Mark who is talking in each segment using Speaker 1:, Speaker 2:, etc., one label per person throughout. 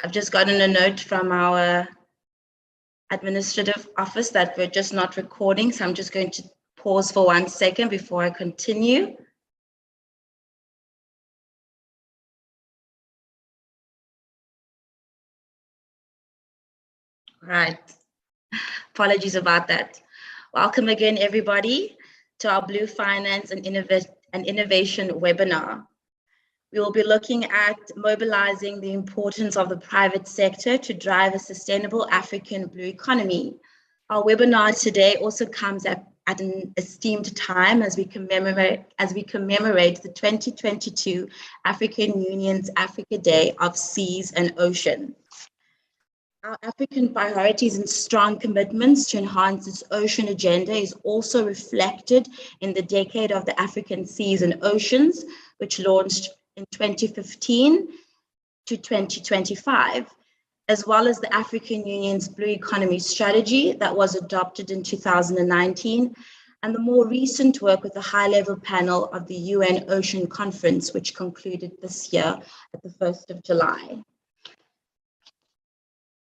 Speaker 1: I've just gotten a note from our administrative office that we're just not recording, so I'm just going to pause for 1 second before I continue. Right. Apologies about that. Welcome again, everybody, to our Blue Finance and Innovation webinar. We will be looking at mobilizing the importance of the private sector to drive a sustainable African blue economy. Our webinar today also comes at an esteemed time as we commemorate the 2022 African Union's Africa Day of Seas and Ocean. Our African priorities and strong commitments to enhance its ocean agenda is also reflected in the Decade of the African Seas and Oceans, which launched in 2015 to 2025, as well as the African Union's Blue Economy Strategy that was adopted in 2019, and the more recent work with the high-level panel of the UN Ocean Conference, which concluded this year at the 1st of July.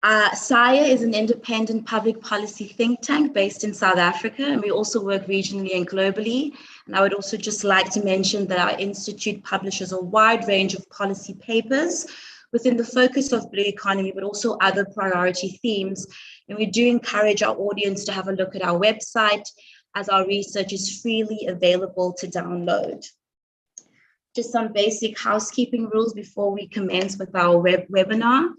Speaker 1: Sbe is an independent public policy think tank based in South Africa, and we also work regionally and globally. And I would also just like to mention that our institute publishes a wide range of policy papers within the focus of blue economy, but also other priority themes. And we do encourage our audience to have a look at our website, as our research is freely available to download. Just some basic housekeeping rules before we commence with our webinar.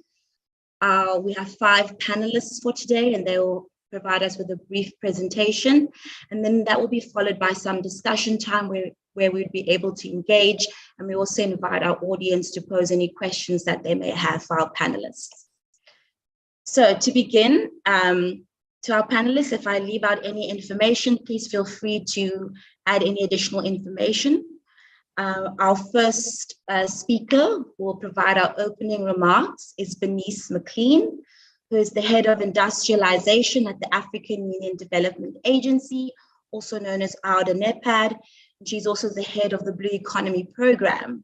Speaker 1: We have 5 panelists for today, and they will provide us with a brief presentation. And then that will be followed by some discussion time where we'd be able to engage. And we also invite our audience to pose any questions that they may have for our panelists. So to begin, to our panelists, if I leave out any information, please feel free to add any additional information. Our first speaker who will provide our opening remarks is Bernice Mclean, who is the Head of Industrialization at the African Union Development Agency, also known as AUDA-NEPAD. She's also the head of the Blue Economy Program.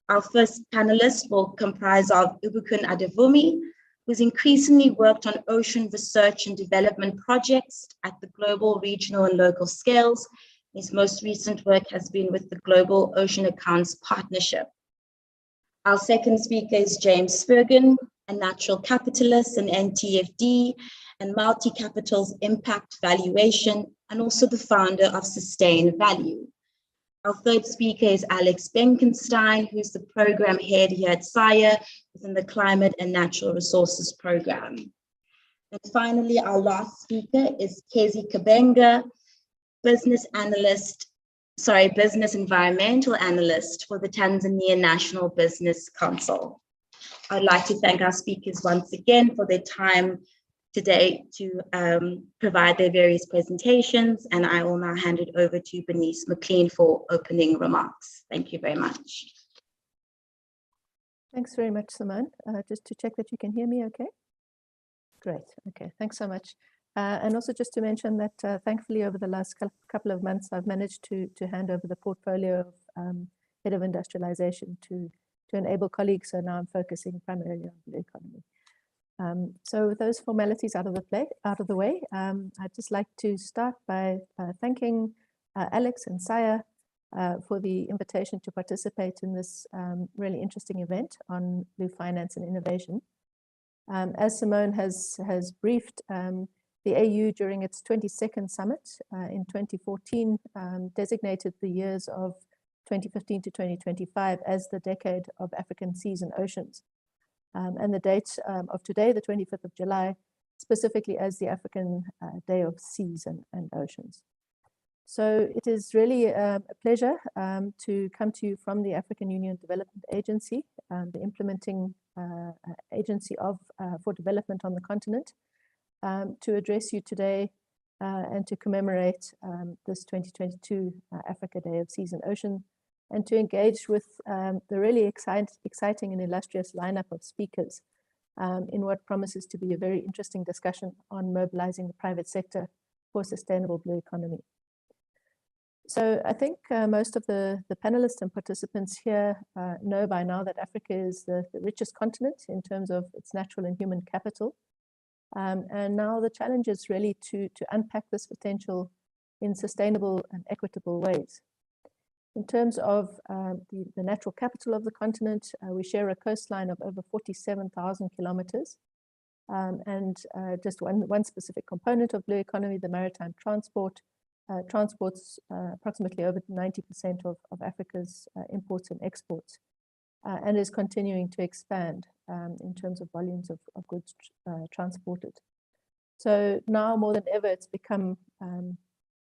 Speaker 1: Our first panelist will comprise of Ubukun Adevumi, who's increasingly worked on ocean research and development projects at the global, regional, and local scales. His most recent work has been with the Global Ocean Accounts Partnership. Our second speaker is James Bergen, a natural capitalist, an NTFD, and Multi-Capital's Impact Valuation, and also the founder of Sustained Value. Our third speaker is Alex Benkenstein, who's the program head here at Sbe within the Climate and Natural Resources Program. And finally, our last speaker is Kezi Kabenga, business environmental analyst for the Tanzania National Business Council. I'd like to thank our speakers once again for their time today to provide their various presentations, and I will now hand it over to Bernice Mclean for opening remarks. Thank you very much.
Speaker 2: Thanks very much, Simone. Just to check that you can hear me okay? Great, okay, thanks so much. And also just to mention that thankfully over the last couple of months, I've managed to hand over the portfolio of Head of Industrialization to enable colleagues, so now I'm focusing primarily on the economy. So with those formalities out of the way, I'd just like to start by thanking Alex and Sbe for the invitation to participate in this really interesting event on blue finance and innovation. As Simone has briefed, the AU during its 22nd summit in 2014 designated the years of 2015 to 2025 as the Decade of African Seas and Oceans. And the date of today, the 25th of July, specifically as the African Day of Seas and Oceans. So it is really a pleasure to come to you from the African Union Development Agency, the implementing agency for development on the continent, to address you today and to commemorate this 2022 Africa Day of Seas and Ocean, and to engage with the really exciting and illustrious lineup of speakers in what promises to be a very interesting discussion on mobilizing the private sector for a sustainable blue economy. So I think most of the panelists and participants here know by now that Africa is the richest continent in terms of its natural and human capital. And now the challenge is really to unpack this potential in sustainable and equitable ways. In terms of the natural capital of the continent, we share a coastline of over 47,000 kilometers. And just one specific component of blue economy, the maritime transport, transports approximately over 90% of Africa's imports and exports, and is continuing to expand in terms of volumes of goods transported. So now more than ever, it's become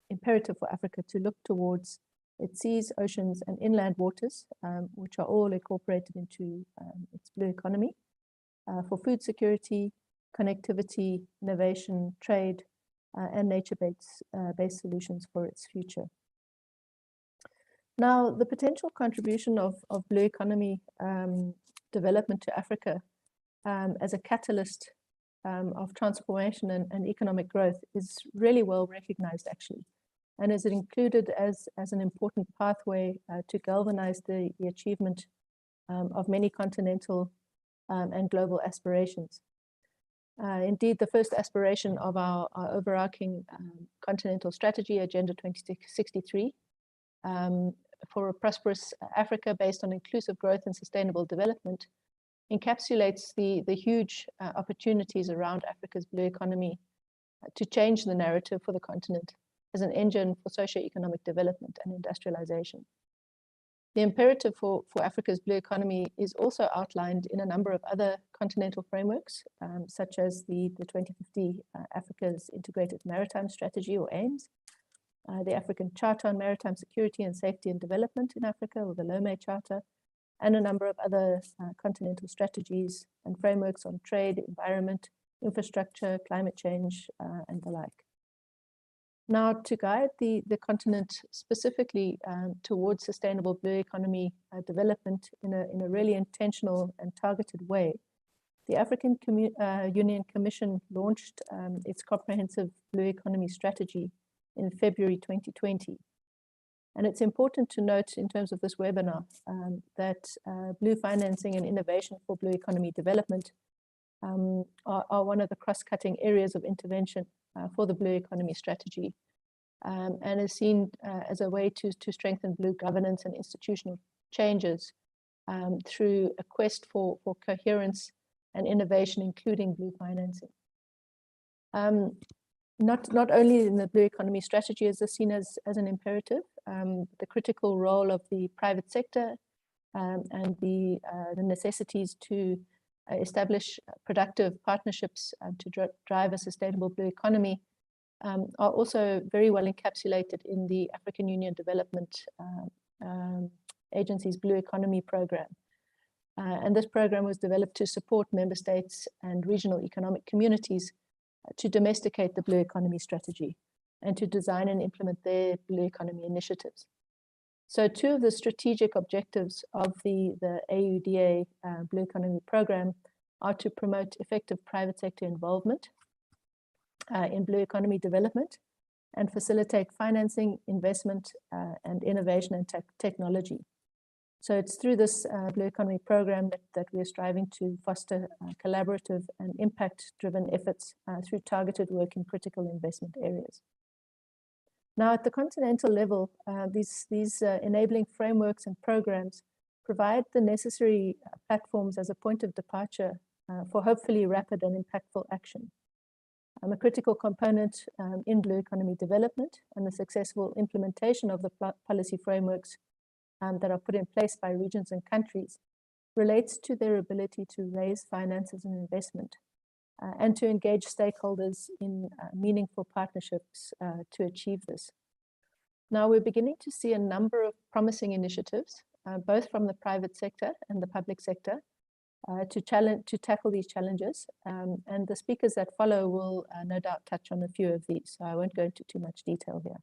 Speaker 2: imperative for Africa to look towards its seas, oceans, and inland waters, which are all incorporated into its blue economy, for food security, connectivity, innovation, trade, and nature-based solutions for its future. Now, the potential contribution of blue economy development to Africa as a catalyst of transformation and economic growth is really well recognized, actually, and is included as an important pathway to galvanize the achievement of many continental and global aspirations. Indeed, the first aspiration of our overarching continental strategy, Agenda 2063, for a prosperous Africa based on inclusive growth and sustainable development, encapsulates the huge opportunities around Africa's blue economy to change the narrative for the continent as an engine for socio-economic development and industrialization. The imperative for Africa's blue economy is also outlined in a number of other continental frameworks, such as the 2050 Africa's Integrated Maritime Strategy, or AIMS, the African Charter on Maritime Security and Safety and Development in Africa, or the Lome Charter, and a number of other continental strategies and frameworks on trade, environment, infrastructure, climate change, and the like. Now, to guide the continent specifically towards sustainable blue economy development in a really intentional and targeted way, the African Union Commission launched its comprehensive blue economy strategy in February 2020. And it's important to note in terms of this webinar that blue financing and innovation for blue economy development are one of the cross-cutting areas of intervention for the blue economy strategy, and is seen as a way to strengthen blue governance and institutional changes through a quest for coherence and innovation, including blue financing. Not only in the blue economy strategy is this seen as an imperative, the critical role of the private sector and the necessities to establish productive partnerships to drive a sustainable blue economy are also very well encapsulated in the African Union Development Agency's Blue Economy Program. And this program was developed to support member states and regional economic communities to domesticate the blue economy strategy and to design and implement their blue economy initiatives. So two of the strategic objectives of the AUDA Blue Economy Program are to promote effective private sector involvement in blue economy development and facilitate financing, investment, and innovation and technology. So it's through this Blue Economy Program that we are striving to foster collaborative and impact-driven efforts through targeted work in critical investment areas. Now, at the continental level, these enabling frameworks and programs provide the necessary platforms as a point of departure for hopefully rapid and impactful action. A critical component in blue economy development and the successful implementation of the policy frameworks that are put in place by regions and countries relates to their ability to raise finances and investment and to engage stakeholders in meaningful partnerships to achieve this. Now, we're beginning to see a number of promising initiatives, both from the private sector and the public sector, to tackle these challenges. And the speakers that follow will no doubt touch on a few of these, so I won't go into too much detail here.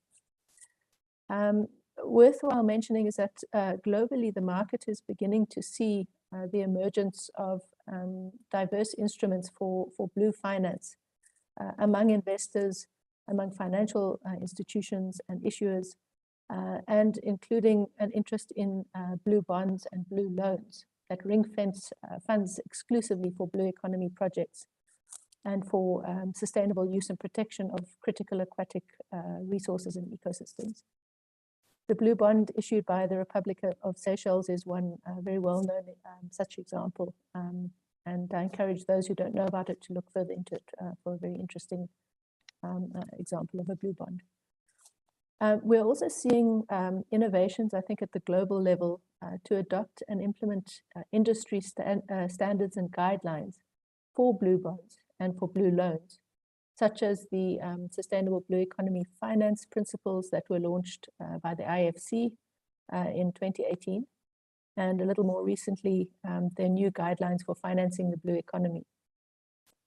Speaker 2: Worthwhile mentioning is that globally the market is beginning to see the emergence of diverse instruments for blue finance among investors, among financial institutions and issuers, and including an interest in blue bonds and blue loans that ring-fence funds exclusively for blue economy projects and for sustainable use and protection of critical aquatic resources and ecosystems. The blue bond issued by the Republic of Seychelles is one very well-known such example. And I encourage those who don't know about it to look further into it for a very interesting example of a blue bond. We're also seeing innovations, I think, at the global level to adopt and implement industry standards and guidelines for blue bonds and for blue loans, such as the Sustainable Blue Economy Finance Principles that were launched by the IFC in 2018, and a little more recently, their new guidelines for financing the blue economy.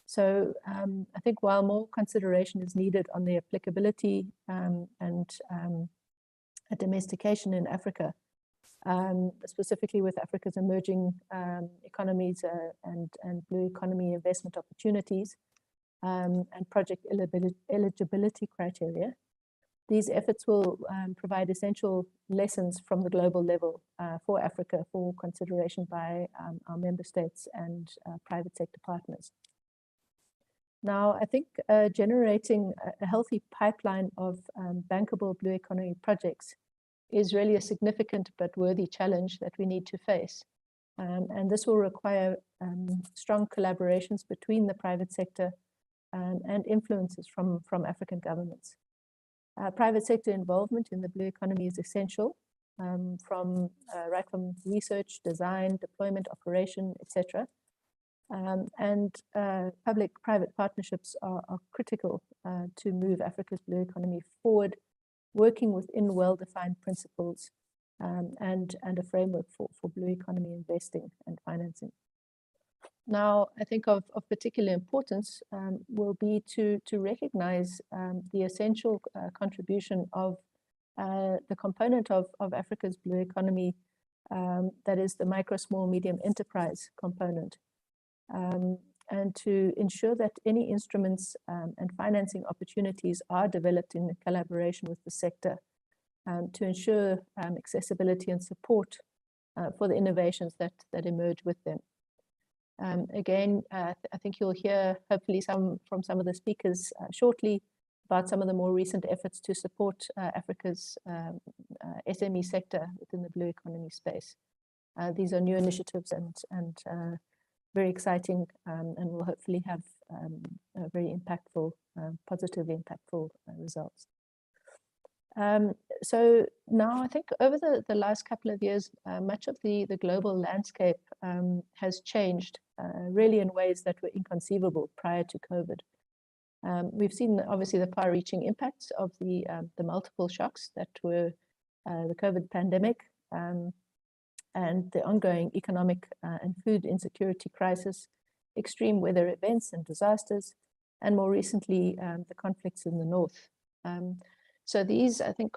Speaker 2: So I think while more consideration is needed on the applicability and a domestication in Africa, specifically with Africa's emerging economies and blue economy investment opportunities and project eligibility criteria, these efforts will provide essential lessons from the global level for Africa for consideration by our member states and private sector partners. Now, I think generating a healthy pipeline of bankable blue economy projects is really a significant but worthy challenge that we need to face. And this will require strong collaborations between the private sector and influences from African governments. Private sector involvement in the blue economy is essential, right from research, design, deployment, operation, etc. And public-private partnerships are critical to move Africa's blue economy forward, working within well-defined principles and a framework for blue economy investing and financing. Now, I think of particular importance will be to recognize the essential contribution of the component of Africa's blue economy that is the micro, small, medium enterprise component. And to ensure that any instruments and financing opportunities are developed in collaboration with the sector to ensure accessibility and support for the innovations that emerge with them. Again, I think you'll hear hopefully from some of the speakers shortly about some of the more recent efforts to support Africa's SME sector within the blue economy space. These are new initiatives and very exciting and will hopefully have very impactful, positively impactful results. So now I think over the last couple of years, much of the global landscape has changed really in ways that were inconceivable prior to COVID. We've seen obviously the far-reaching impacts of the multiple shocks that were the COVID pandemic, and the ongoing economic and food insecurity crisis, extreme weather events and disasters, and more recently, the conflicts in the north. So these, I think,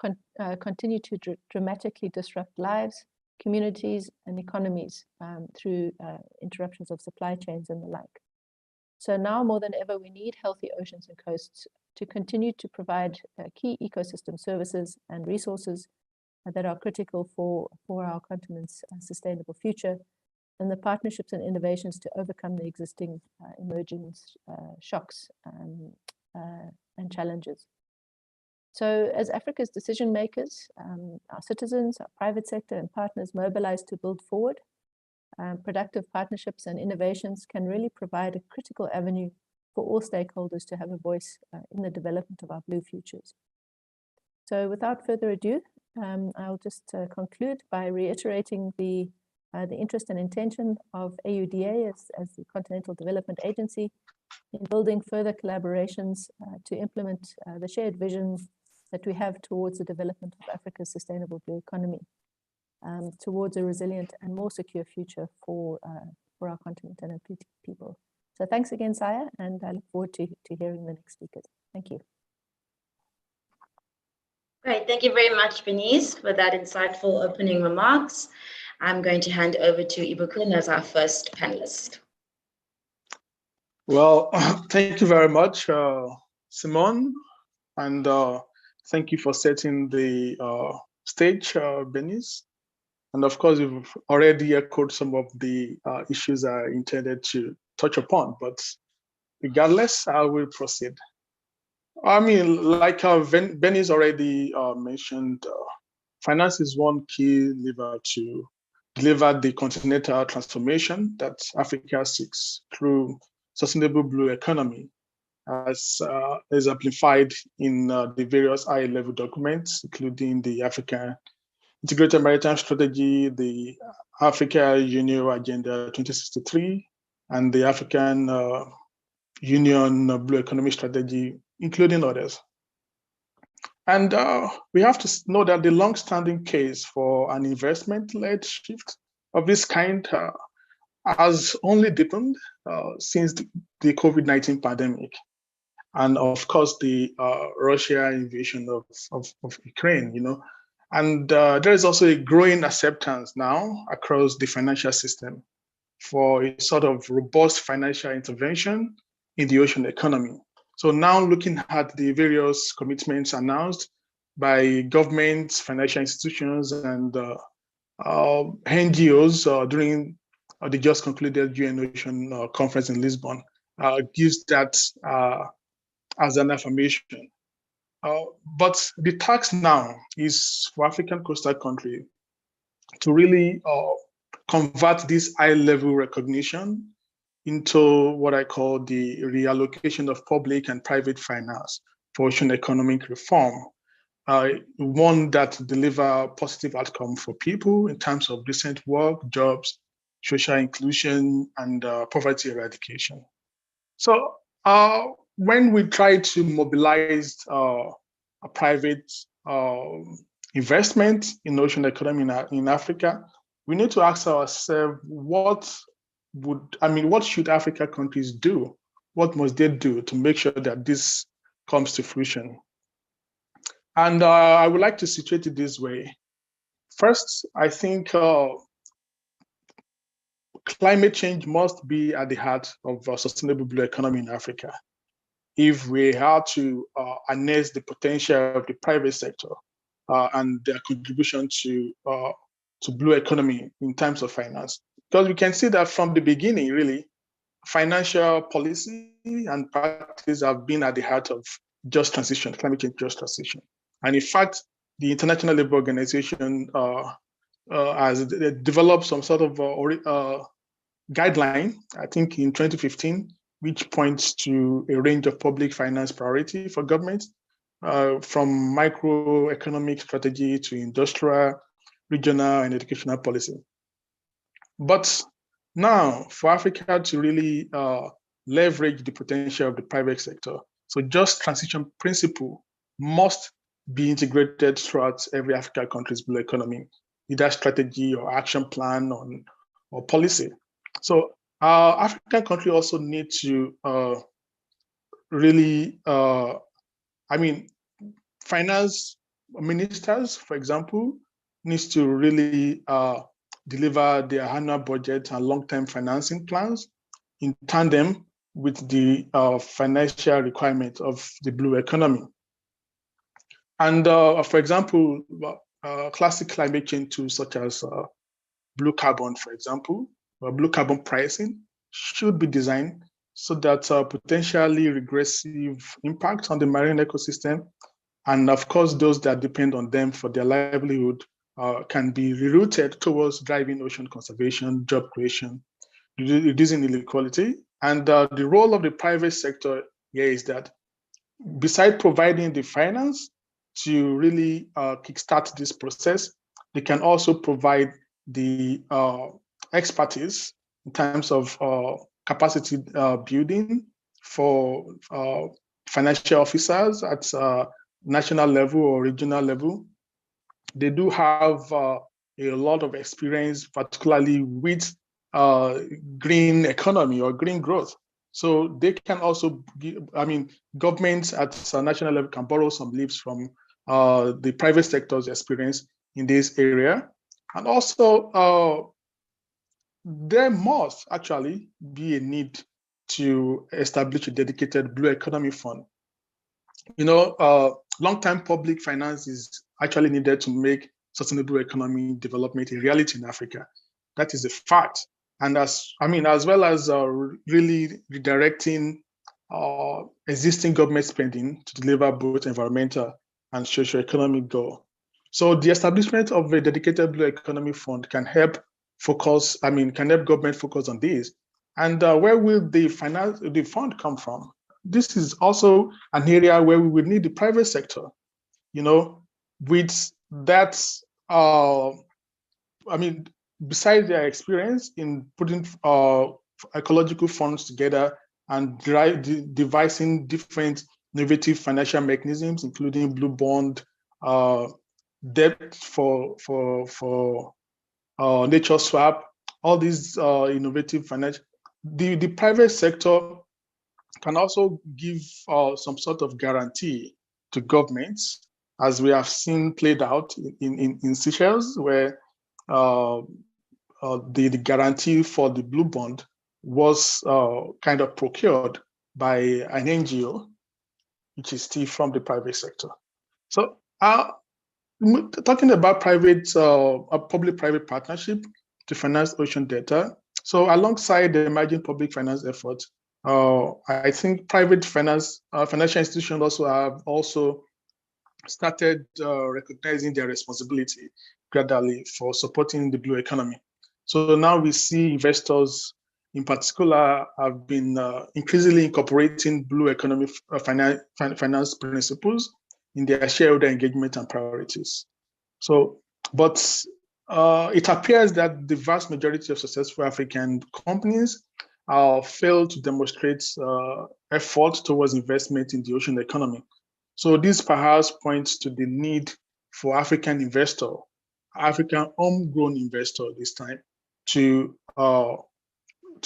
Speaker 2: continue to dramatically disrupt lives, communities, and economies through interruptions of supply chains and the like. So now more than ever, we need healthy oceans and coasts to continue to provide key ecosystem services and resources that are critical for our continent's sustainable future, and the partnerships and innovations to overcome the existing emerging shocks and challenges. So as Africa's decision makers, our citizens, our private sector and partners mobilize to build forward, productive partnerships and innovations can really provide a critical avenue for all stakeholders to have a voice in the development of our blue futures. So without further ado, I'll just conclude by reiterating the interest and intention of AUDA as the Continental Development Agency in building further collaborations to implement the shared vision that we have towards the development of Africa's sustainable blue economy, towards a resilient and more secure future for our continent and our people. So thanks again, Saya, and I look forward to hearing the next speakers. Thank you.
Speaker 1: Great, thank you very much, Bernice, for that insightful opening remarks. I'm going to hand over to Ibukun as our first panelist.
Speaker 3: Well, thank you very much, Simone, and thank you for setting the stage, Bernice. And of course, you've already echoed some of the issues I intended to touch upon, but regardless, I will proceed. I mean, like Bernice already mentioned, finance is one key lever to deliver the continental transformation that Africa seeks through sustainable blue economy, as is amplified in the various high-level documents, including the African Integrated Maritime Strategy, the Africa Union Agenda 2063, and the African Union Blue Economy Strategy, including others. And we have to know that the long-standing case for an investment-led shift of this kind has only deepened since the COVID-19 pandemic. And of course, the Russia invasion of Ukraine, And there is also a growing acceptance now across the financial system for a sort of robust financial intervention in the ocean economy. So now looking at the various commitments announced by governments, financial institutions, and NGOs during the just concluded UN Ocean Conference in Lisbon gives that as an affirmation. But the task now is for African coastal countries to really convert this high-level recognition into what I call the reallocation of public and private finance for ocean economic reform, one that deliver positive outcome for people in terms of decent work, jobs, social inclusion, and poverty eradication. So when we try to mobilize a private investment in ocean economy in Africa, we need to ask ourselves, what should African countries do? What must they do to make sure that this comes to fruition? And I would like to situate it this way. First, I think climate change must be at the heart of a sustainable blue economy in Africa. If we are to harness the potential of the private sector and their contribution to blue economy in terms of finance. Because we can see that from the beginning, really, financial policy and practice have been at the heart of just transition, climate change just transition. And in fact, the International Labour Organization has developed some sort of guideline, I think in 2015, which points to a range of public finance priority for governments, from microeconomic strategy to industrial, regional, and educational policy. But now, for Africa to really leverage the potential of the private sector, so just transition principle must be integrated throughout every African country's blue economy, either strategy or action plan or policy. So African countries also need to really, finance ministers, for example, needs to really deliver their annual budget and long-term financing plans in tandem with the financial requirement of the blue economy. And for example, classic climate change tools such as blue carbon, for example, or blue carbon pricing should be designed so that potentially regressive impacts on the marine ecosystem, and of course, those that depend on them for their livelihood can be rerouted towards driving ocean conservation, job creation, reducing inequality. And the role of the private sector here is that besides providing the finance to really kickstart this process, they can also provide the expertise in terms of capacity building for financial officers at national level or regional level. They do have a lot of experience, particularly with green economy or green growth. So they can also governments at national level can borrow some leads from the private sector's experience in this area. And also, there must actually be a need to establish a dedicated blue economy fund. Long-term public finance is actually needed to make sustainable economy development a reality in Africa. That is a fact. And as well as really redirecting existing government spending to deliver both environmental and socio-economic goals. So the establishment of a dedicated Blue Economy Fund can help government focus on this. And where will the fund come from? This is also an area where we will need the private sector, with that, besides their experience in putting ecological funds together and devising different innovative financial mechanisms, including blue bond, debt for nature swap, all these innovative financial. The private sector can also give some sort of guarantee to governments, as we have seen played out in Seychelles, where the guarantee for the blue bond was kind of procured by an NGO, which is still from the private sector. So talking about public-private partnership to finance ocean data. So alongside the emerging public finance efforts, I think private financial institutions also started recognizing their responsibility gradually for supporting the blue economy. So now we see investors in particular have been increasingly incorporating blue economy finance principles in their shareholder engagement and priorities. So, but it appears that the vast majority of successful African companies fail to demonstrate effort towards investment in the ocean economy. So this perhaps points to the need for African homegrown investor this time, to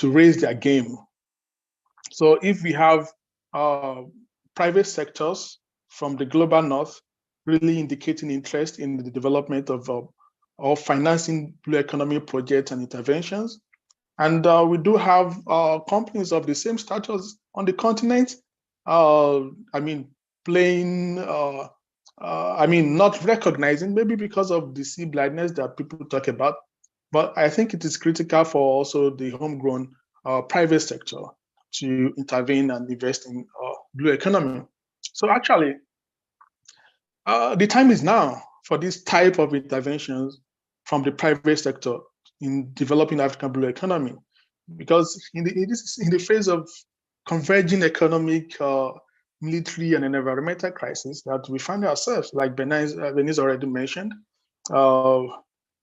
Speaker 3: raise their game. So if we have private sectors from the global north really indicating interest in the development of financing blue economy projects and interventions, and we do have companies of the same status on the continent, not recognizing, maybe because of the sea blindness that people talk about, but I think it is critical for also the homegrown private sector to intervene and invest in blue economy. So actually, the time is now for this type of interventions from the private sector in developing African blue economy, because in the face of converging economic, military, and environmental crisis that we find ourselves, like Bernice already mentioned,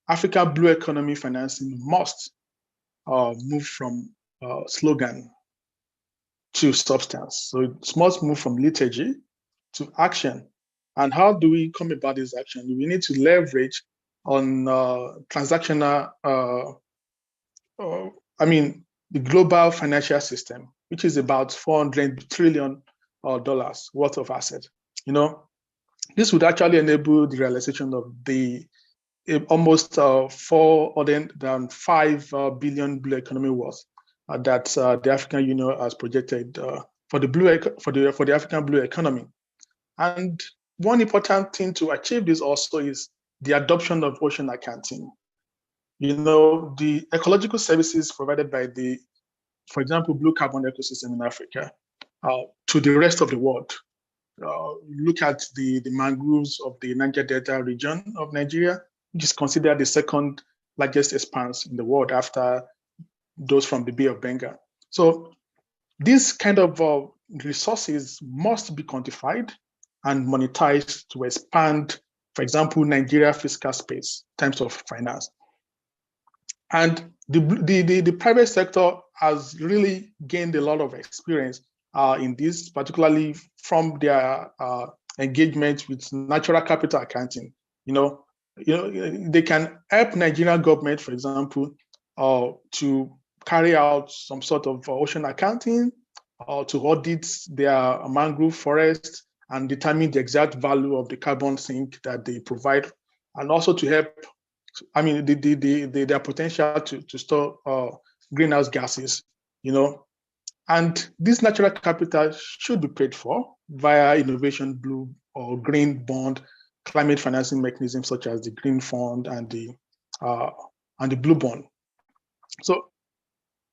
Speaker 3: Africa blue economy financing must move from slogan to substance. So it must move from liturgy to action. And how do we come about this action? We need to leverage on transactional, the global financial system, which is about $400 trillion worth of assets. This would actually enable the realization of the almost 405 billion blue economy worth that the African Union has projected for the African blue economy. And one important thing to achieve this also is the adoption of ocean accounting. The ecological services provided by for example, blue carbon ecosystem in Africa to the rest of the world. Look at the mangroves of the Niger Delta region of Nigeria, which is considered the second largest expanse in the world after those from the Bay of Bengal. So these kind of resources must be quantified and monetized to expand, for example, Nigeria fiscal space in terms of finance. And the private sector has really gained a lot of experience in this, particularly from their engagement with natural capital accounting. They can help Nigerian government, for example, to carry out some sort of ocean accounting, or to audit their mangrove forest and determine the exact value of the carbon sink that they provide, and also to help, their potential to store greenhouse gases, And this natural capital should be paid for via innovation blue or green bond climate financing mechanisms such as the Green Fund and the Blue Bond. So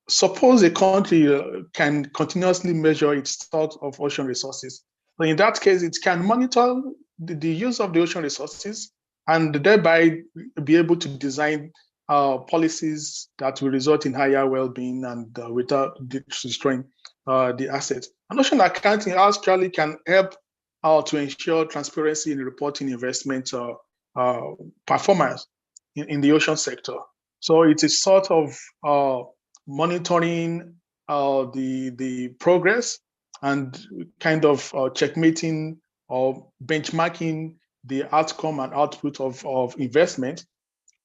Speaker 3: suppose a country can continuously measure its stock of ocean resources. So in that case, it can monitor the use of the ocean resources and thereby be able to design policies that will result in higher well-being and without destroying the assets. And ocean accounting actually can help to ensure transparency in reporting investment performance in the ocean sector. So it is sort of monitoring the progress and kind of checkmating or benchmarking the outcome and output of investment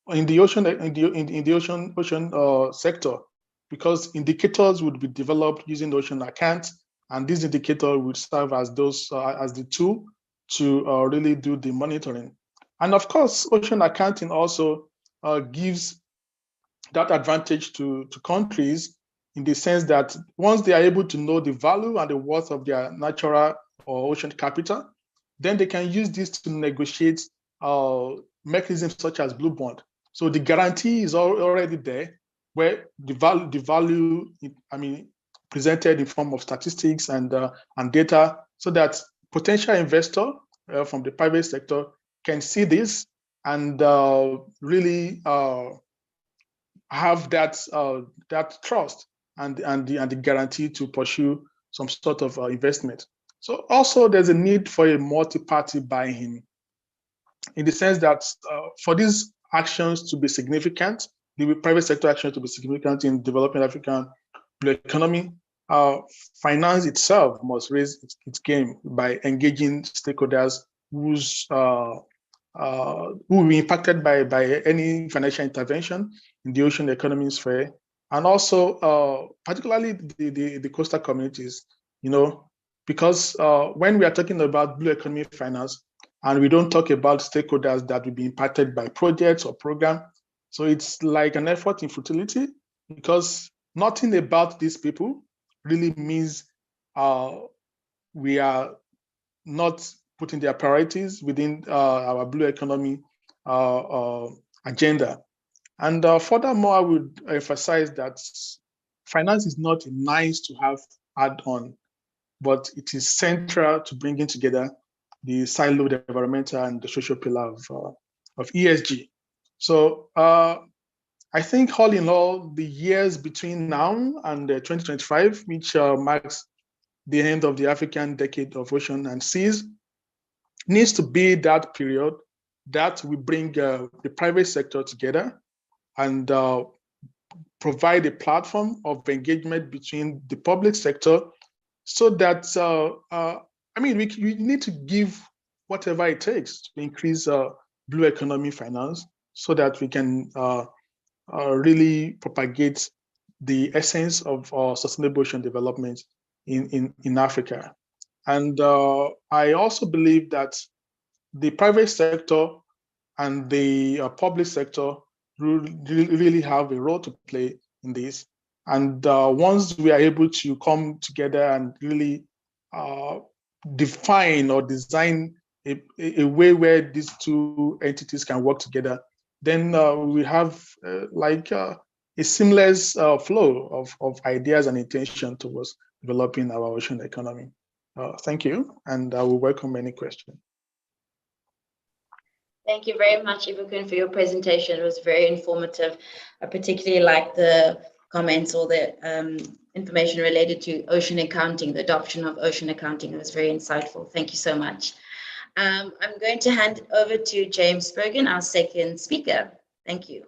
Speaker 3: in the ocean sector, because indicators would be developed using the ocean account, and this indicator would serve as as the tool to really do the monitoring. And of course, ocean accounting also gives that advantage to countries in the sense that once they are able to know the value and the worth of their natural or ocean capital, then they can use this to negotiate mechanisms such as Blue Bond. So the guarantee is already there, where the value, presented in form of statistics and data, so that potential investor from the private sector can see this and really have that trust and the guarantee to pursue some sort of investment. So also there's a need for a multi-party buy-in, in the sense that for these actions to be significant, the private sector action to be significant in developing African blue economy, finance itself must raise its game by engaging stakeholders who will be impacted by any financial intervention in the ocean economy sphere, and also particularly the coastal communities, because when we are talking about blue economy finance, and we don't talk about stakeholders that will be impacted by projects or programs, so it's like an effort in futility, because nothing about these people really means we are not putting their priorities within our blue economy agenda. And furthermore, I would emphasize that finance is not a nice to have add-on, but it is central to bringing together the siloed environmental and the social pillar of ESG. So I think all in all, the years between now and 2025, which marks the end of the African Decade of Ocean and Seas, needs to be that period that we bring the private sector together and provide a platform of engagement between the public sector, so that we need to give whatever it takes to increase blue economy finance, so that we can really propagate the essence of sustainable ocean development in Africa. And I also believe that the private sector and the public sector really have a role to play in this. And once we are able to come together and really define or design a way where these two entities can work together, then we have a seamless flow of ideas and intention towards developing our ocean economy. Thank you, and I will welcome any questions.
Speaker 1: Thank you very much, Ibukun, for your presentation. It was very informative. I particularly like the comments or the information related to ocean accounting, the adoption of ocean accounting. It was very insightful. Thank you so much. I'm going to hand it over to James Bergen, our second speaker. Thank you.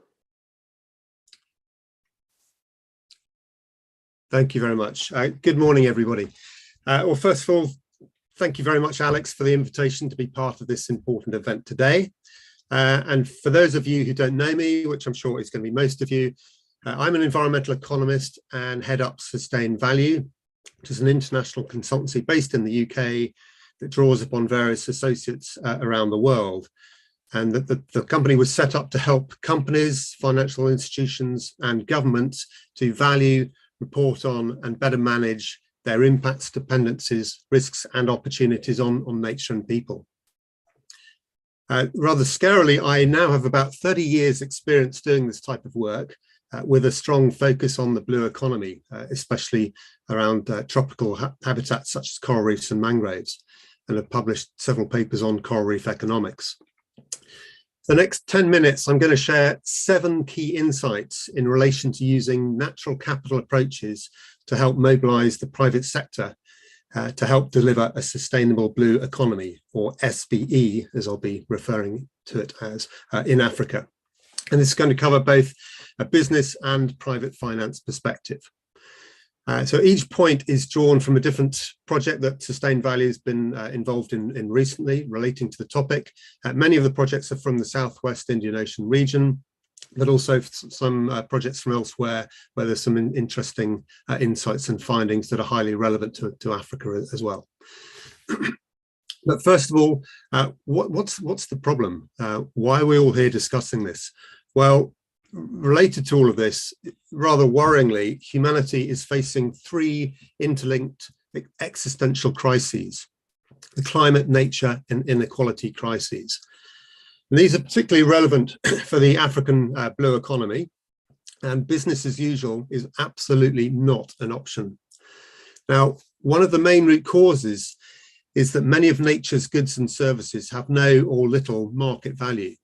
Speaker 4: Thank you very much. Good morning, everybody. Well, first of all, thank you very much, Alex, for the invitation to be part of this important event today. And for those of you who don't know me, which I'm sure is going to be most of you, I'm an environmental economist and head up Sustain Value, which is an international consultancy based in the UK that draws upon various associates around the world. And the company was set up to help companies, financial institutions, and governments to value, report on, and better manage their impacts, dependencies, risks, and opportunities on nature and people. Rather scarily, I now have about 30 years experience doing this type of work with a strong focus on the blue economy, especially around tropical habitats such as coral reefs and mangroves, and have published several papers on coral reef economics. The next 10 minutes, I'm going to share 7 key insights in relation to using natural capital approaches to help mobilize the private sector to help deliver a sustainable blue economy, or SBE, as I'll be referring to it as, in Africa. And this is going to cover both a business and private finance perspective. So each point is drawn from a different project that Sustained Value has been involved in recently relating to the topic. Many of the projects are from the Southwest Indian Ocean region, but also some projects from elsewhere where there's some interesting insights and findings that are highly relevant to Africa as well. But first of all, what's the problem? Why are we all here discussing this? Well, related to all of this, rather worryingly, humanity is facing 3 interlinked existential crises: the climate, nature, and inequality crises. And these are particularly relevant for the African blue economy, and business as usual is absolutely not an option. Now, one of the main root causes is that many of nature's goods and services have no or little market value.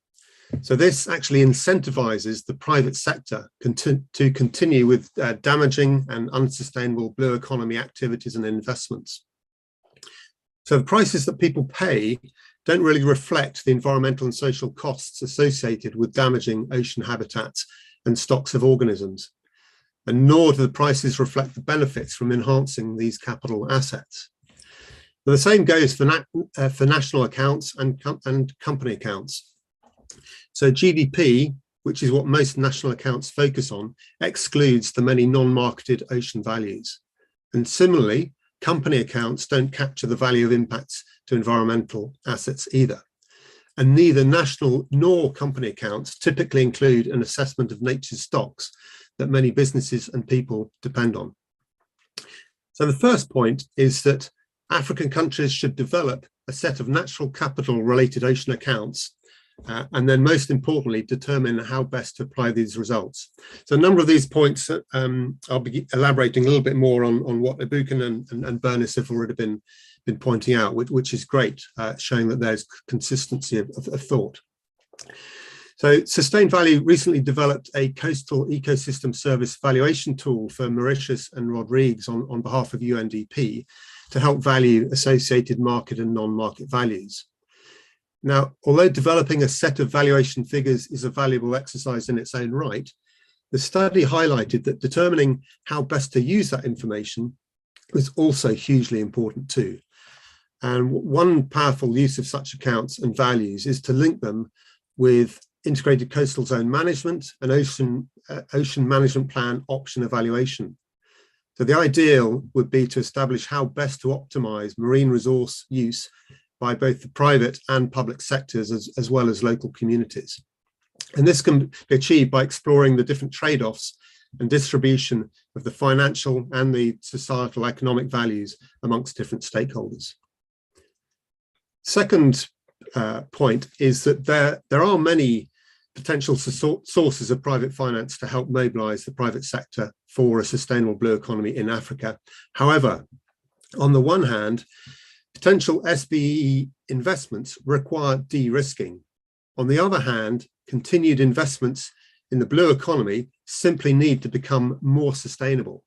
Speaker 4: So this actually incentivizes the private sector to continue with damaging and unsustainable blue economy activities and investments. So the prices that people pay don't really reflect the environmental and social costs associated with damaging ocean habitats and stocks of organisms, and nor do the prices reflect the benefits from enhancing these capital assets. But the same goes for national accounts and company accounts. So GDP, which is what most national accounts focus on, excludes the many non-marketed ocean values. And similarly, company accounts don't capture the value of impacts to environmental assets either. And neither national nor company accounts typically include an assessment of nature's stocks that many businesses and people depend on. So the first point is that African countries should develop a set of natural capital related ocean accounts, and then most importantly, determine how best to apply these results. So a number of these points, I'll be elaborating a little bit more on what Buchan and Bernice have already been pointing out, which is great, showing that there's consistency of thought. So Sustained Value recently developed a coastal ecosystem service valuation tool for Mauritius and Rodrigues on behalf of UNDP to help value associated market and non-market values. Now, although developing a set of valuation figures is a valuable exercise in its own right, the study highlighted that determining how best to use that information was also hugely important too. And one powerful use of such accounts and values is to link them with integrated coastal zone management and ocean management plan option evaluation. So the ideal would be to establish how best to optimize marine resource use by both the private and public sectors, as well as local communities. And this can be achieved by exploring the different trade-offs and distribution of the financial and the societal economic values amongst different stakeholders. Second point is that there are many potential sources of private finance to help mobilize the private sector for a sustainable blue economy in Africa. However, on the one hand, potential SBE investments require de-risking. On the other hand, continued investments in the blue economy simply need to become more sustainable.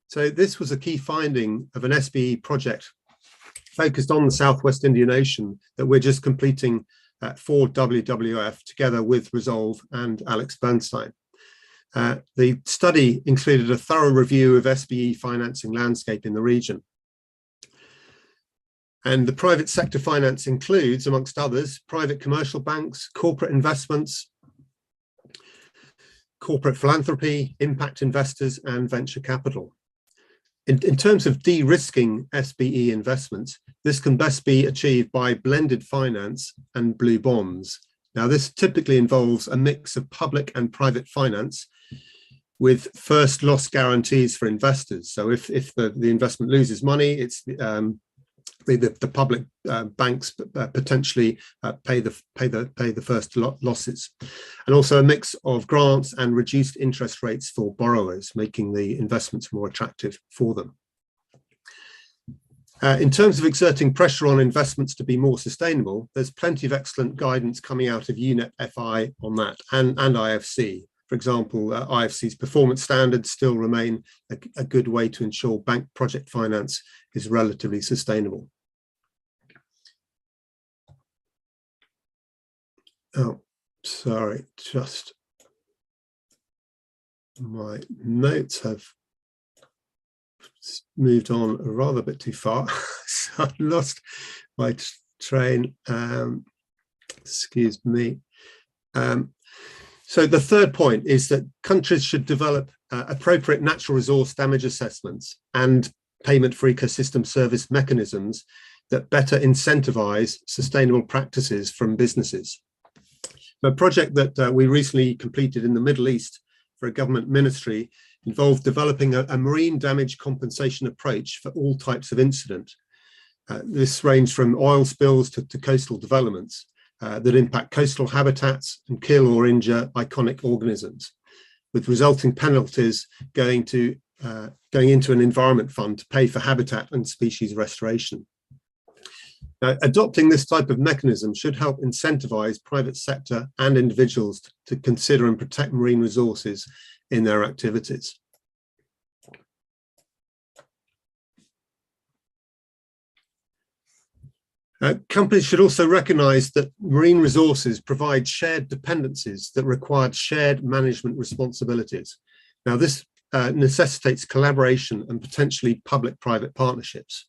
Speaker 4: So this was a key finding of an SBE project focused on the Southwest Indian Ocean that we're just completing for WWF together with Resolve and Alex Bernstein. The study included a thorough review of SBE financing landscape in the region. And the private sector finance includes, amongst others, private commercial banks, corporate investments, corporate philanthropy, impact investors, and venture capital. In terms of de-risking SBE investments, this can best be achieved by blended finance and blue bonds. Now, this typically involves a mix of public and private finance with first loss guarantees for investors. So if the investment loses money, it's the public banks potentially pay the first losses, and also a mix of grants and reduced interest rates for borrowers, making the investments more attractive for them. In terms of exerting pressure on investments to be more sustainable, there's plenty of excellent guidance coming out of UNEP FI on that, and IFC. For example, IFC's performance standards still remain a good way to ensure bank project finance is relatively sustainable. Oh, sorry, just my notes have moved on a rather bit too far, so I lost my train. Excuse me. So the third point is that countries should develop appropriate natural resource damage assessments and payment for ecosystem service mechanisms that better incentivize sustainable practices from businesses. A project that we recently completed in the Middle East for a government ministry involved developing a marine damage compensation approach for all types of incident. This ranged from oil spills to coastal developments that impact coastal habitats and kill or injure iconic organisms, with resulting penalties going into an environment fund to pay for habitat and species restoration. Now, adopting this type of mechanism should help incentivize private sector and individuals to consider and protect marine resources in their activities. Companies should also recognize that marine resources provide shared dependencies that require shared management responsibilities. Now, this necessitates collaboration and potentially public-private partnerships.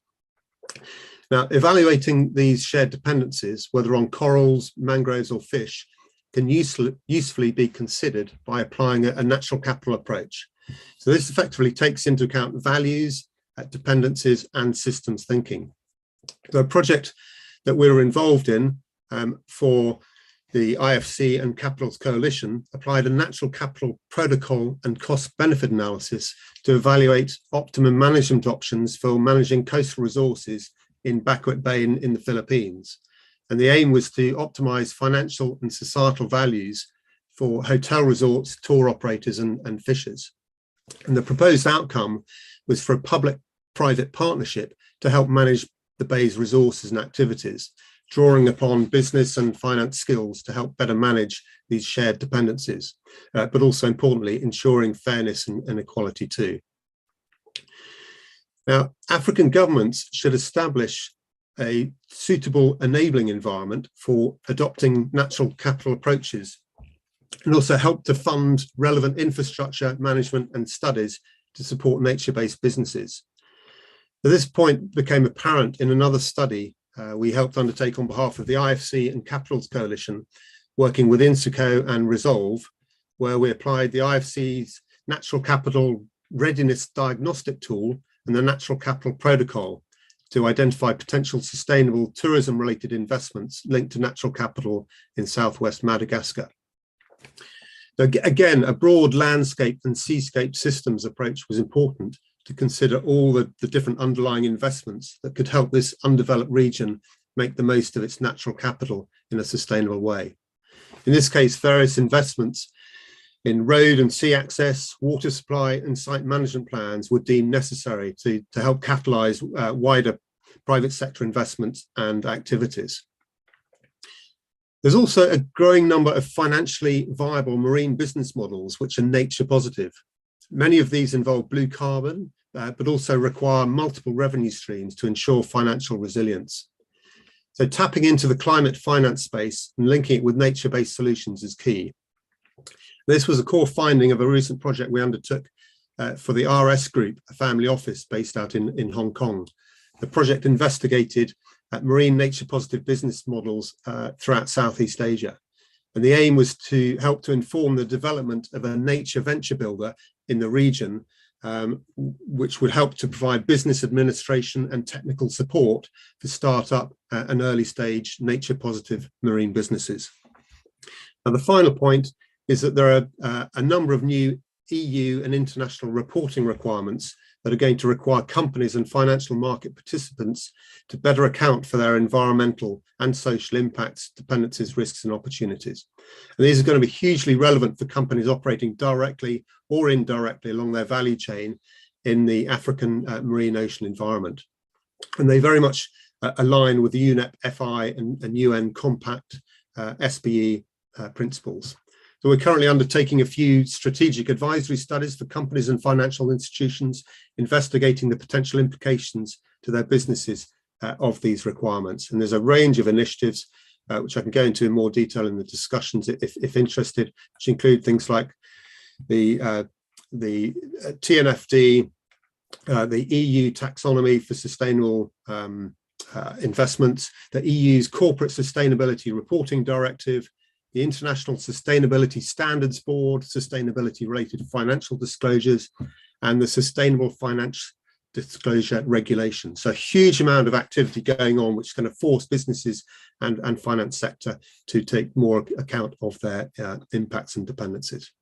Speaker 4: Now, evaluating these shared dependencies, whether on corals, mangroves, or fish, can usefully be considered by applying a natural capital approach. So this effectively takes into account values, dependencies, and systems thinking. So a project that we were involved in for the IFC and Capitals Coalition applied a natural capital protocol and cost-benefit analysis to evaluate optimum management options for managing coastal resources in Bacuit Bay in the Philippines. And the aim was to optimize financial and societal values for hotel resorts, tour operators, and fishers. And the proposed outcome was for a public-private partnership to help manage the bay's resources and activities, drawing upon business and finance skills to help better manage these shared dependencies, but also importantly, ensuring fairness and equality too. Now, African governments should establish a suitable enabling environment for adopting natural capital approaches, and also help to fund relevant infrastructure management and studies to support nature-based businesses. At this point became apparent in another study we helped undertake on behalf of the IFC and Capitals Coalition, working with INSICO and Resolve, where we applied the IFC's Natural Capital Readiness Diagnostic Tool and the Natural Capital Protocol to identify potential sustainable tourism-related investments linked to natural capital in southwest Madagascar. Again, a broad landscape and seascape systems approach was important to consider all the different underlying investments that could help this undeveloped region make the most of its natural capital in a sustainable way. In this case, various investments in road and sea access, water supply, and site management plans were deemed necessary to help catalyse wider private sector investments and activities. There's also a growing number of financially viable marine business models which are nature positive. Many of these involve blue carbon, but also require multiple revenue streams to ensure financial resilience. So tapping into the climate finance space and linking it with nature-based solutions is key. This was a core finding of a recent project we undertook for the RS Group, a family office based out in Hong Kong. The project investigated marine nature-positive business models throughout Southeast Asia. And the aim was to help to inform the development of a nature venture builder in the region, which would help to provide business administration and technical support for startup and early stage nature-positive marine businesses. And the final point is that there are a number of new EU and international reporting requirements that are going to require companies and financial market participants to better account for their environmental and social impacts, dependencies, risks, and opportunities. And these are going to be hugely relevant for companies operating directly or indirectly along their value chain in the African marine ocean environment. And they very much align with the UNEP FI and UN Compact SBE principles. So we're currently undertaking a few strategic advisory studies for companies and financial institutions, investigating the potential implications to their businesses of these requirements. And there's a range of initiatives, which I can go into in more detail in the discussions if interested, which include things like the TNFD, the EU taxonomy for sustainable investments, the EU's Corporate Sustainability Reporting Directive, the International Sustainability Standards Board, sustainability-related financial disclosures, and the Sustainable Finance Disclosure Regulation. So a huge amount of activity going on, which is going to force businesses and finance sector to take more account of their impacts and dependencies.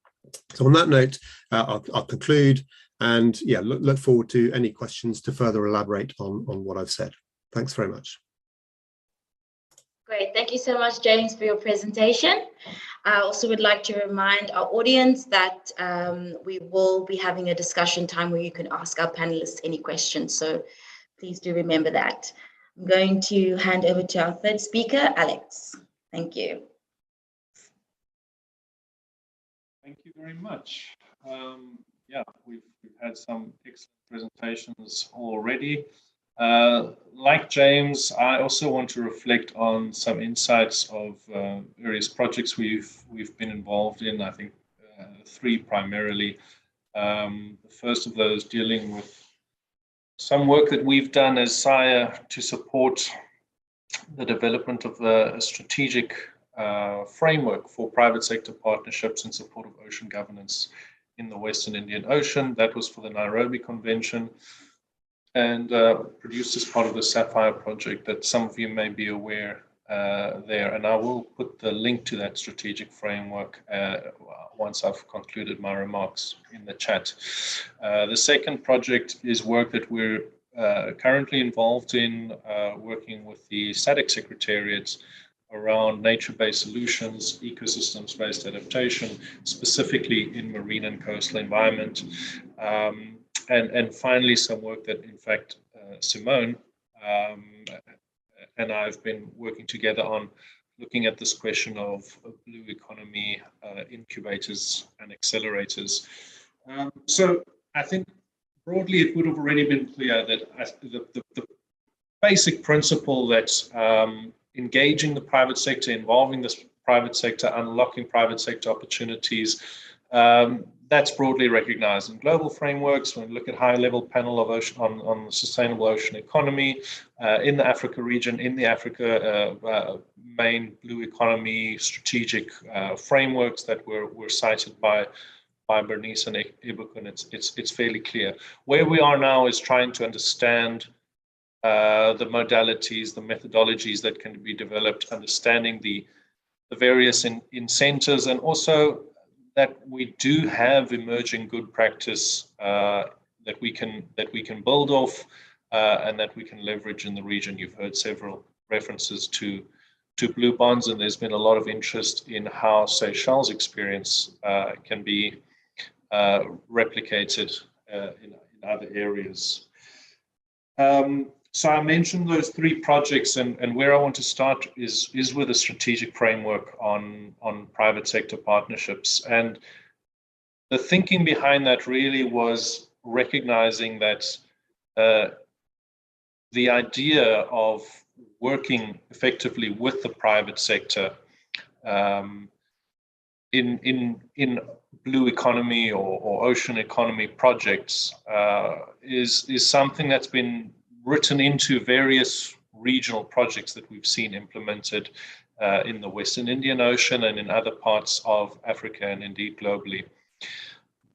Speaker 4: So on that note, I'll conclude, and yeah, look forward to any questions to further elaborate on what I've said. Thanks very much.
Speaker 1: Great, thank you so much, James, for your presentation. I also would like to remind our audience that we will be having a discussion time where you can ask our panelists any questions, so please do remember that. I'm going to hand over to our third speaker, Alex. Thank you.
Speaker 5: Thank you very much. Yeah, we've had some excellent presentations already. Like James, I also want to reflect on some insights of various projects we've been involved in. I think 3 primarily. The first of those dealing with some work that we've done as SIRE to support the development of a strategic framework for private sector partnerships in support of ocean governance in the Western Indian Ocean. That was for the Nairobi Convention, and produced as part of the Sapphire project that some of you may be aware there. And I will put the link to that strategic framework once I've concluded my remarks in the chat. The second project is work that we're currently involved in, working with the SADC Secretariat around nature-based solutions, ecosystems-based adaptation, specifically in marine and coastal environment. And finally, some work that, in fact, Simone and I have been working together on, looking at this question of blue economy, incubators and accelerators. So I think broadly it would have already been clear that the basic principle that engaging the private sector, involving this private sector, unlocking private sector opportunities, that's broadly recognized in global frameworks. When we look at high-level panel of ocean on sustainable ocean economy in the Africa region, in the Africa main blue economy strategic frameworks that were cited by Bernice and Byog, it's fairly clear. Where we are now is trying to understand the modalities, the methodologies that can be developed, understanding the various incentives, and also that we do have emerging good practice that we can build off and that we can leverage in the region. You've heard several references to blue bonds, and there's been a lot of interest in how Seychelles' experience can be replicated in other areas. So I mentioned those 3 projects, and where I want to start is with a strategic framework on private sector partnerships. And the thinking behind that really was recognizing that the idea of working effectively with the private sector in blue economy or ocean economy projects is something that's been written into various regional projects that we've seen implemented in the Western Indian Ocean and in other parts of Africa and indeed globally.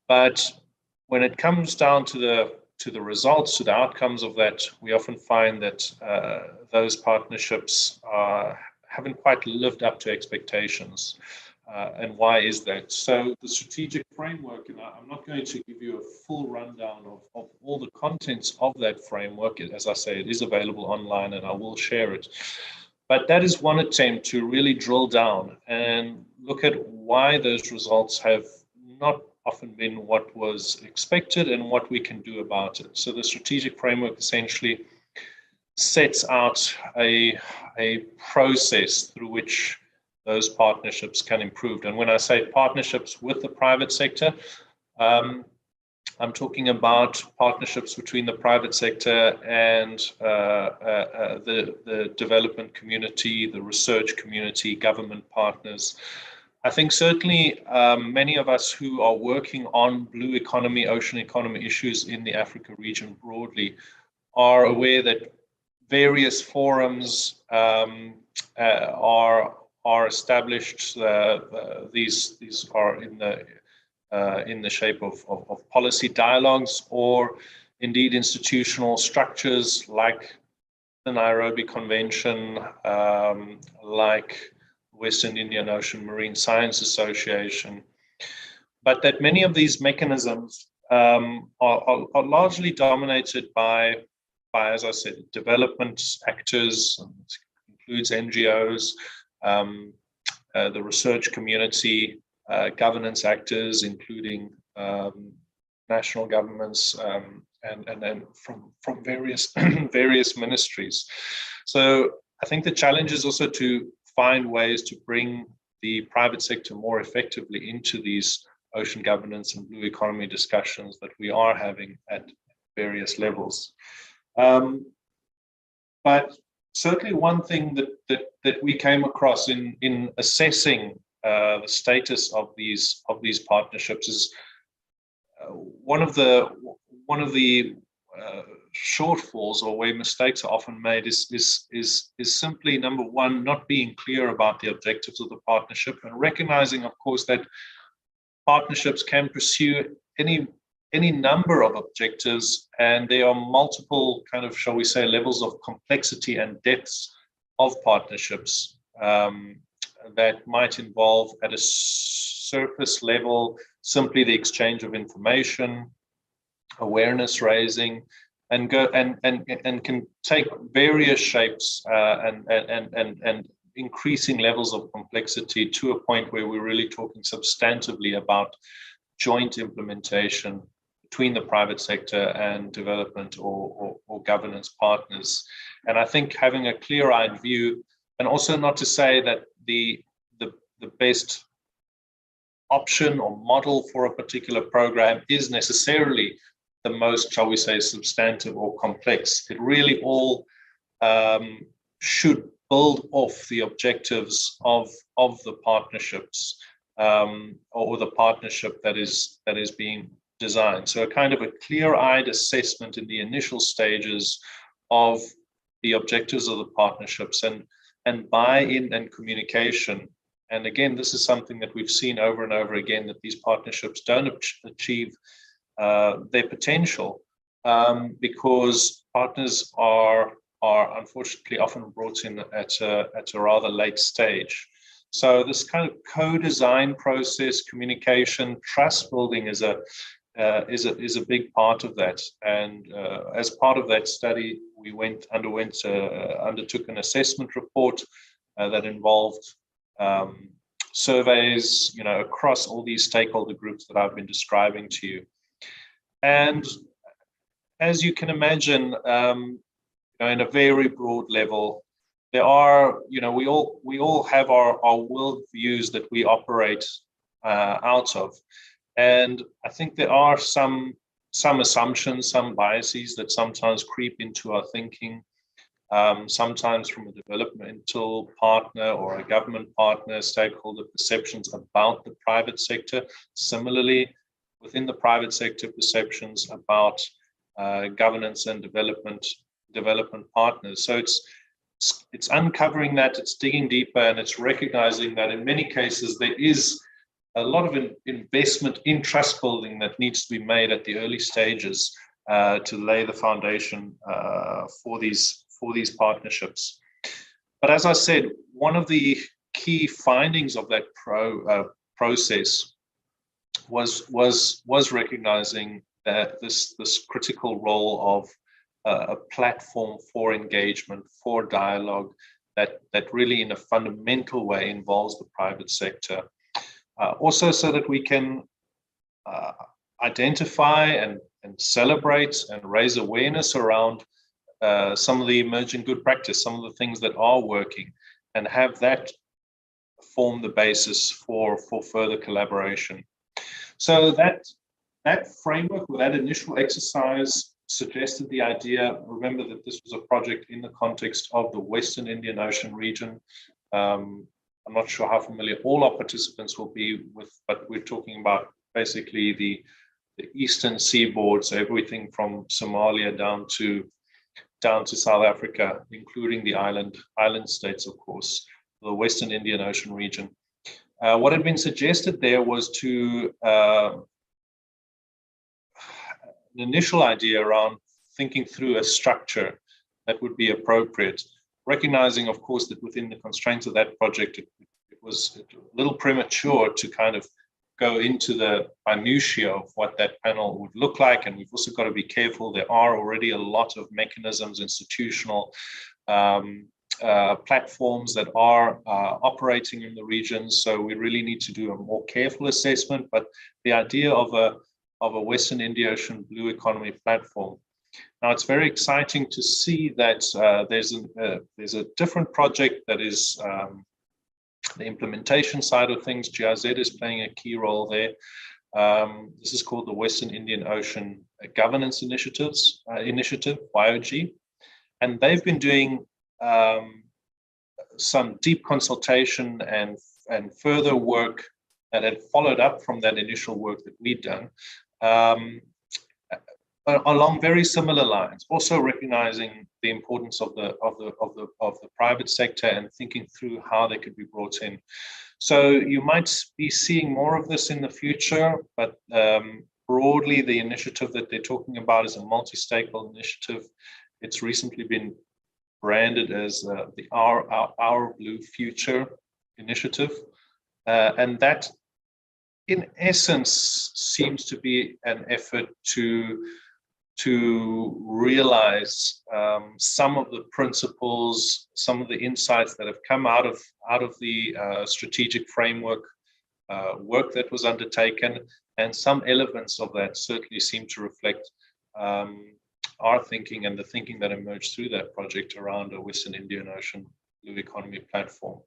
Speaker 5: But when it comes down to the results, to the outcomes of that, we often find that those partnerships haven't quite lived up to expectations. And why is that? So the strategic framework, and I'm not going to give you a full rundown of all the contents of that framework. As I say, it is available online and I will share it. But that is one attempt to really drill down and look at why those results have not often been what was expected and what we can do about it. So the strategic framework essentially sets out a process through which those partnerships can improve. And when I say partnerships with the private sector, I'm talking about partnerships between the private sector and the development community, the research community, government partners. I think certainly many of us who are working on blue economy, ocean economy issues in the Africa region broadly are aware that various forums are established. These are in the shape of policy dialogues or indeed institutional structures like the Nairobi Convention, like Western Indian Ocean Marine Science Association, but that many of these mechanisms are largely dominated by, as I said, development actors, includes NGOs, the research community, governance actors, including national governments, and then from various various ministries. So I think the challenge is also to find ways to bring the private sector more effectively into these ocean governance and blue economy discussions that we are having at various levels. But certainly one thing that we came across in assessing the status of these partnerships is one of the shortfalls, or where mistakes are often made, is simply, number one, not being clear about the objectives of the partnership, and recognizing, of course, that partnerships can pursue any number of objectives, and there are multiple kind of, shall we say, levels of complexity and depths of partnerships that might involve, at a surface level, simply the exchange of information, awareness raising, and can take various shapes and increasing levels of complexity to a point where we're really talking substantively about joint implementation between the private sector and development or governance partners. And I think having a clear-eyed view, and also not to say that the best option or model for a particular program is necessarily the most, shall we say, substantive or complex. It really all should build off the objectives of the partnerships or the partnership that is being designed. So a kind of a clear-eyed assessment in the initial stages of the objectives of the partnerships, and buy-in and communication. And again, this is something that we've seen over and over again, that these partnerships don't achieve their potential because partners are unfortunately often brought in at a rather late stage. So this kind of co-design process, communication, trust building is a big part of that. And as part of that study, we undertook an assessment report that involved surveys, across all these stakeholder groups that I've been describing to you. And as you can imagine, in a very broad level, there are, we all have our world views that we operate out of. And I think there are some assumptions, some biases that sometimes creep into our thinking, sometimes from a developmental partner or a government partner, stakeholder perceptions about the private sector. Similarly, within the private sector, perceptions about governance and development partners. So it's uncovering that, it's digging deeper, and it's recognizing that in many cases there is a lot of investment in trust building that needs to be made at the early stages to lay the foundation for these partnerships. But as I said, one of the key findings of that process was recognizing that this critical role of a platform for engagement, for dialogue, that really in a fundamental way involves the private sector. Also so that we can identify and celebrate and raise awareness around some of the emerging good practice, some of the things that are working, and have that form the basis for further collaboration. So that framework, or that initial exercise, suggested the idea. Remember that this was a project in the context of the Western Indian Ocean region. I'm not sure how familiar all our participants will be with, but we're talking about basically the eastern seaboard, so everything from Somalia down to South Africa, including the island states, of course, the Western Indian Ocean region. What had been suggested there was to an initial idea around thinking through a structure that would be appropriate, recognizing, of course, that within the constraints of that project, it was a little premature to kind of go into the minutiae of what that panel would look like. And we've also got to be careful. There are already a lot of mechanisms, institutional platforms that are operating in the region. So we really need to do a more careful assessment. But the idea of a Western Indian Ocean Blue Economy platform. Now, it's very exciting to see that there's a different project that is the implementation side of things. GIZ is playing a key role there. This is called the Western Indian Ocean Governance Initiative, Byog, and they've been doing some deep consultation and further work that had followed up from that initial work that we'd done, along very similar lines, also recognizing the importance of the private sector and thinking through how they could be brought in. So you might be seeing more of this in the future, but broadly the initiative that they're talking about is a multi-stakeholder initiative. It's recently been branded as the Our Blue Future initiative, and that in essence seems to be an effort to realize some of the principles, some of the insights that have come out of the strategic framework work that was undertaken, and some elements of that certainly seem to reflect our thinking and the thinking that emerged through that project around a Western Indian Ocean Blue Economy platform.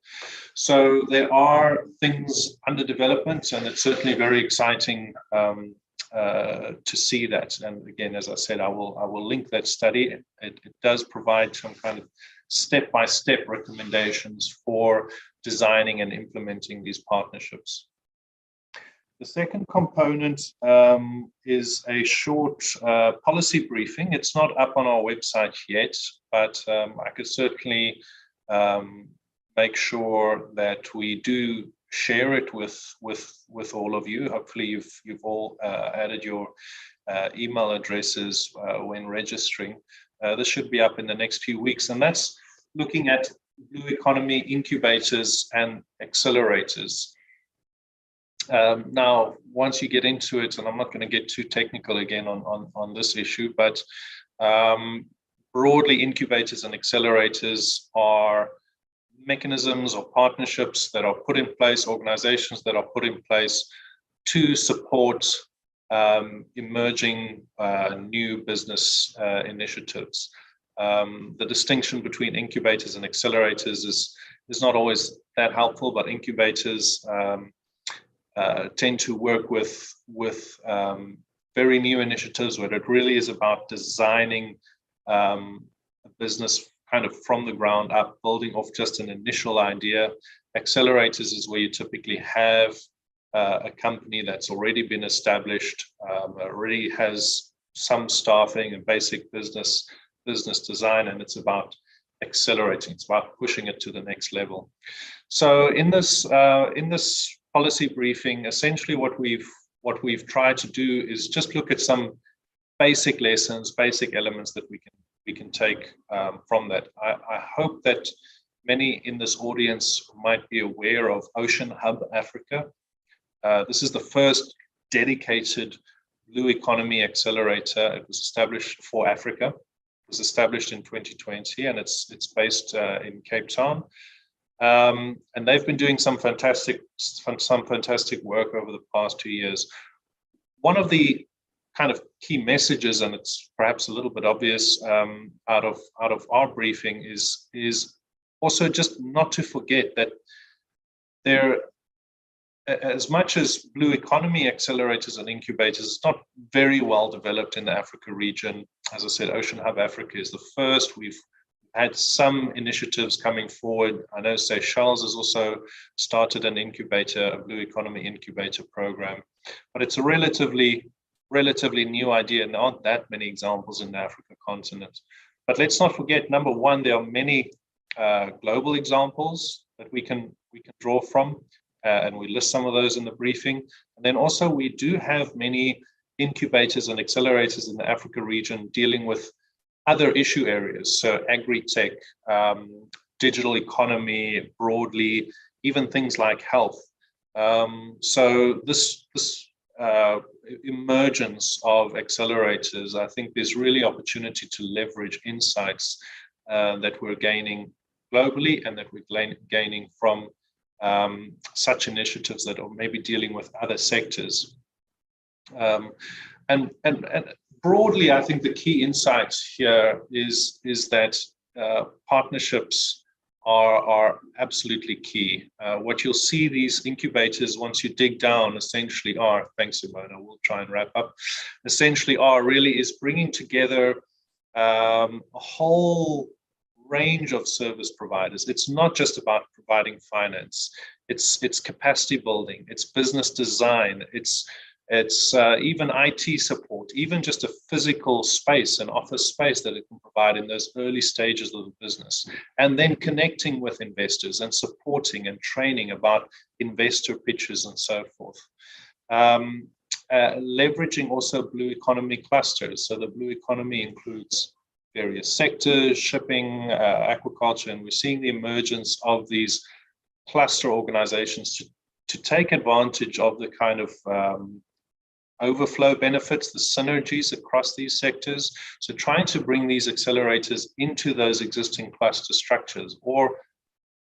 Speaker 5: So there are things under development, and it's certainly very exciting to see that. And again, as I said, I will link that study. It does provide some kind of step-by-step recommendations for designing and implementing these partnerships. The second component is a short policy briefing. It's not up on our website yet, but I could certainly make sure that we do share it with all of you. Hopefully you've all added your email addresses when registering. This should be up in the next few weeks, and that's looking at blue economy incubators and accelerators. Now, once you get into it, and I'm not going to get too technical again on this issue, but broadly, incubators and accelerators are mechanisms or partnerships that are put in place, organizations that are put in place to support emerging new business initiatives. The distinction between incubators and accelerators is not always that helpful, but incubators tend to work with very new initiatives where it really is about designing a business kind of from the ground up, building off just an initial idea. Accelerators is where you typically have a company that's already been established, already has some staffing and basic business design, and it's about accelerating. It's about pushing it to the next level. So in this policy briefing, essentially what we've tried to do is just look at some basic lessons, basic elements that we can take from that. I hope that many in this audience might be aware of Ocean Hub Africa. This is the first dedicated Blue Economy Accelerator. It was established for Africa. It was established in 2020, and it's based in Cape Town. And they've been doing some fantastic work over the past 2 years. One of the kind of key messages, and it's perhaps a little bit obvious out of our briefing, is also just not to forget that there, as much as Blue Economy Accelerators and Incubators is not very well developed in the Africa region. As I said, Ocean Hub Africa is the first. We've had some initiatives coming forward. I know Seychelles has also started an incubator, a Blue Economy incubator program, but it's a relatively new idea, and there aren't that many examples in the Africa continent. But let's not forget, number one, there are many global examples that we can draw from, and we list some of those in the briefing. And then also we do have many incubators and accelerators in the Africa region dealing with other issue areas, so agri-tech, digital economy broadly, even things like health. So this emergence of accelerators, I think there's really opportunity to leverage insights that we're gaining globally and that we're gaining from such initiatives that are maybe dealing with other sectors. And broadly, I think the key insights here is that partnerships are absolutely key. What you'll see these incubators, once you dig down, essentially are, thanks Simona, we'll try and wrap up, essentially is bringing together a whole range of service providers. It's not just about providing finance, it's capacity building, it's business design, it's even IT support, even just a physical space, an office space that it can provide in those early stages of the business, and then connecting with investors and supporting and training about investor pitches and so forth. Leveraging also Blue Economy clusters. So the Blue Economy includes various sectors, shipping, aquaculture, and we're seeing the emergence of these cluster organizations to take advantage of the kind of overflow benefits, the synergies across these sectors. So trying to bring these accelerators into those existing cluster structures or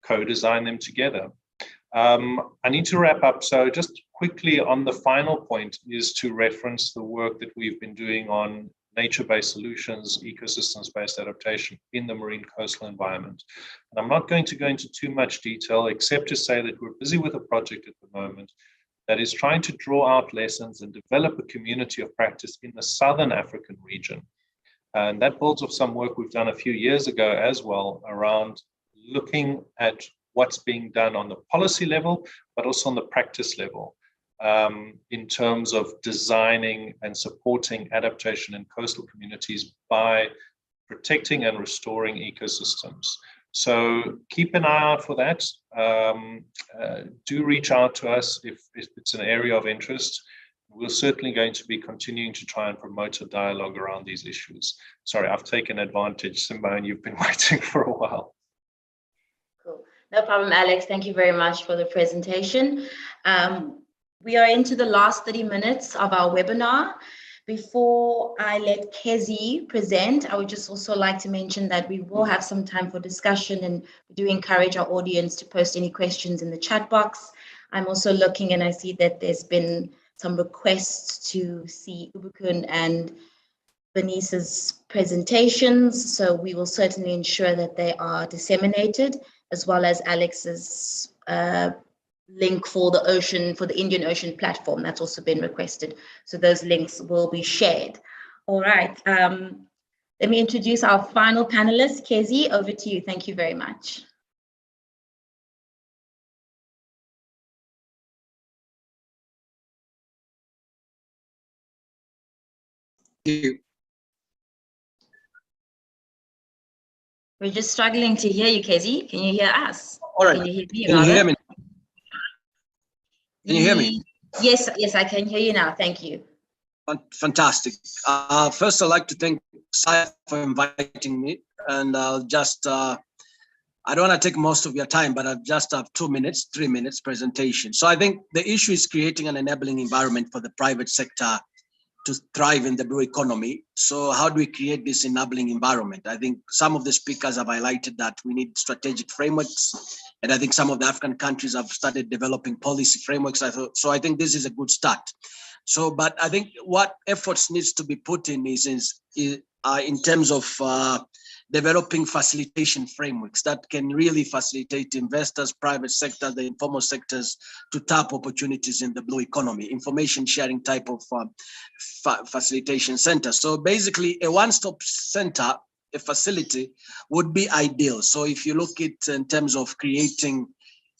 Speaker 5: co-design them together. I need to wrap up. So just quickly on the final point is to reference the work that we've been doing on nature-based solutions, ecosystems-based adaptation in the marine coastal environment. And I'm not going to go into too much detail, except to say that we're busy with a project at the moment that is trying to draw out lessons and develop a community of practice in the Southern African region. And that builds off some work we've done a few years ago as well around looking at what's being done on the policy level, but also on the practice level in terms of designing and supporting adaptation in coastal communities by protecting and restoring ecosystems. So keep an eye out for that. Do reach out to us if it's an area of interest. We're certainly going to be continuing to try and promote a dialogue around these issues. Sorry, I've taken advantage, Simba, and you've been waiting for a while.
Speaker 1: Cool. No problem, Alex. Thank you very much for the presentation. We are into the last 30 minutes of our webinar. Before I let Kezi present, I would just also like to mention that we will have some time for discussion, and we do encourage our audience to post any questions in the chat box. I'm also looking, and I see that there's been some requests to see Ubukun and Bernice's presentations, so we will certainly ensure that they are disseminated, as well as Alex's link for the Indian Ocean platform that's also been requested. So those links will be shared. All right. Let me introduce our final panelist. Kezi, over to you. Thank you very much.
Speaker 6: Thank you.
Speaker 1: We're just struggling to hear you, Kezi. Can you hear us?
Speaker 6: All right.
Speaker 1: Can you hear me?
Speaker 6: Can you hear me? Can you hear me?
Speaker 1: Yes, I can hear you now. Thank you.
Speaker 6: Fantastic. First, I'd like to thank Sai for inviting me, and I'll just I don't want to take most of your time, but I just have 2 minutes, 3 minutes presentation. So I think the issue is creating an enabling environment for the private sector to thrive in the blue economy. So how do we create this enabling environment? I think some of the speakers have highlighted that we need strategic frameworks. And I think some of the African countries have started developing policy frameworks. So I think this is a good start. So, but I think what efforts needs to be put in is in terms of developing facilitation frameworks that can really facilitate investors, private sector, the informal sectors to tap opportunities in the blue economy, information sharing type of facilitation center. So basically a one-stop center, a facility would be ideal. So if you look at in terms of creating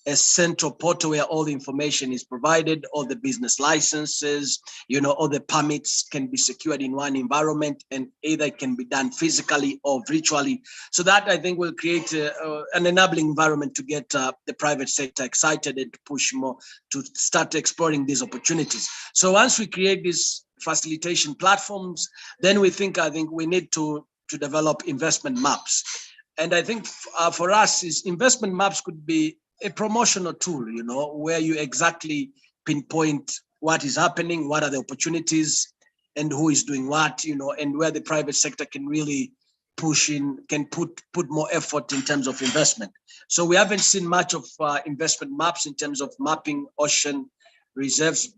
Speaker 6: a central portal where all the information is provided, all the business licenses, all the permits can be secured in one environment, and either it can be done physically or virtually. So that I think will create an enabling environment to get the private sector excited and to push more to start exploring these opportunities. So once we create these facilitation platforms, then I think we need to develop investment maps. And I think for us, investment maps could be a promotional tool, where you exactly pinpoint what is happening, what are the opportunities, and who is doing what, and where the private sector can really push in, can put more effort in terms of investment. So we haven't seen much of investment maps in terms of mapping ocean reserves,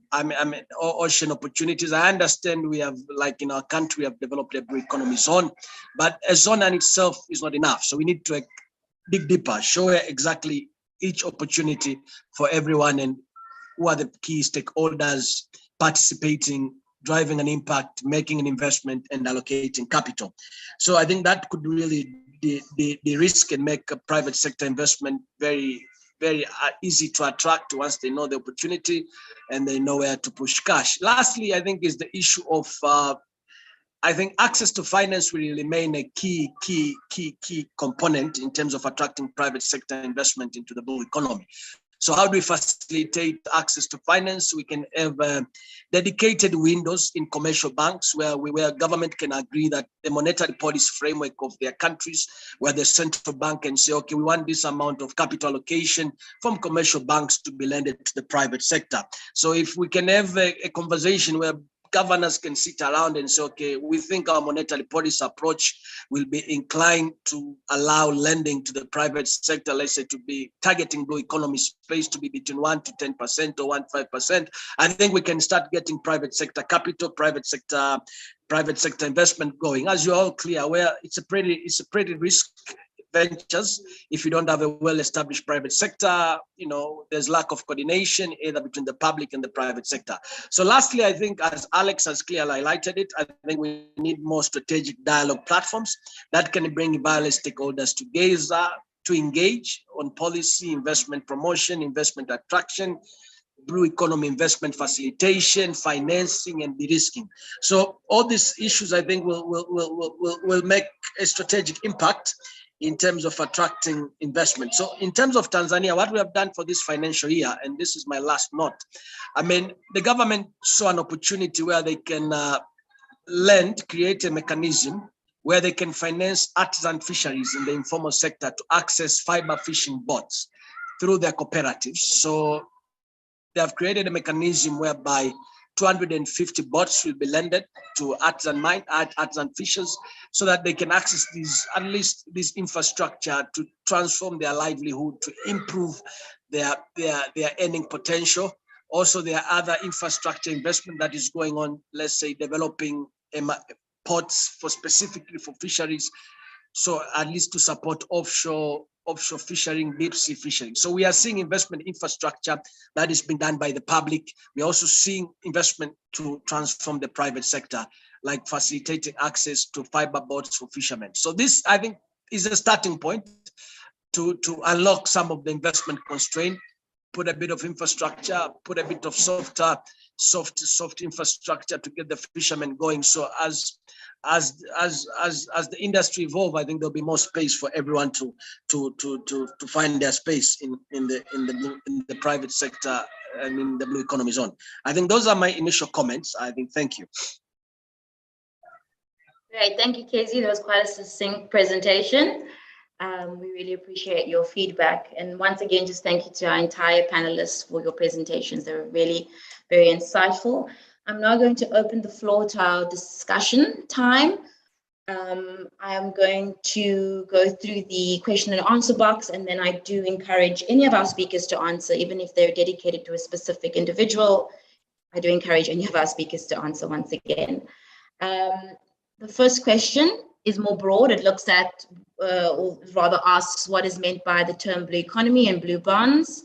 Speaker 6: ocean opportunities. I understand we have, like in our country, we have developed a blue economy zone, but a zone in itself is not enough. So we need to dig deeper, show where exactly each opportunity for everyone and who are the key stakeholders participating, driving an impact, making an investment, and allocating capital. So I think that could really de-risk and make a private sector investment very, very easy to attract once they know the opportunity and they know where to push cash. Lastly, I think is the issue of I think access to finance will remain a key component in terms of attracting private sector investment into the blue economy. So how do we facilitate access to finance? We can have dedicated windows in commercial banks where government can agree that the monetary policy framework of their countries, where the central bank can say, okay, we want this amount of capital allocation from commercial banks to be lended to the private sector. So if we can have a conversation where governors can sit around and say, okay, we think our monetary policy approach will be inclined to allow lending to the private sector, let's say to be targeting blue economy space to be between 1 to 10% or 1-5%. I think we can start getting private sector capital, private sector investment going. As you're all clear, where it's a pretty risk ventures. If you don't have a well-established private sector, there's lack of coordination either between the public and the private sector. So lastly, I think as Alex has clearly highlighted it, I think we need more strategic dialogue platforms that can bring various stakeholders together to engage on policy, investment promotion, investment attraction, blue economy investment facilitation, financing, and de-risking. So all these issues, I think, will make a strategic impact in terms of attracting investment. So in terms of Tanzania, what we have done for this financial year, and this is my last note, the government saw an opportunity where they can create a mechanism where they can finance artisan fisheries in the informal sector to access fiber fishing boats through their cooperatives. So they have created a mechanism whereby 250 boats will be lended to artisan fishers so that they can access this infrastructure to transform their livelihood, to improve their earning potential. Also, there are other infrastructure investment that is going on, let's say developing ports specifically for fisheries, so at least to support offshore fishing, deep sea fishing. So we are seeing investment infrastructure that is being done by the public. We're also seeing investment to transform the private sector, like facilitating access to fiber boats for fishermen. So this, I think, is a starting point to unlock some of the investment constraint, put a bit of infrastructure, put a bit of soft infrastructure to get the fishermen going. So as the industry evolve, I think there'll be more space for everyone to find their space in the private sector and in the blue economy zone. I think those are my initial comments. I think, thank you.
Speaker 1: Great, thank you, Casey. That was quite a succinct presentation. We really appreciate your feedback. And once again, just thank you to our entire panelists for your presentations. They were really very insightful. I'm now going to open the floor to our discussion time. I am going to go through the question and answer box, and then I do encourage any of our speakers to answer, even if they're dedicated to a specific individual. I do encourage any of our speakers to answer once again. The first question is more broad. It looks at, or rather asks, what is meant by the term blue economy and blue bonds.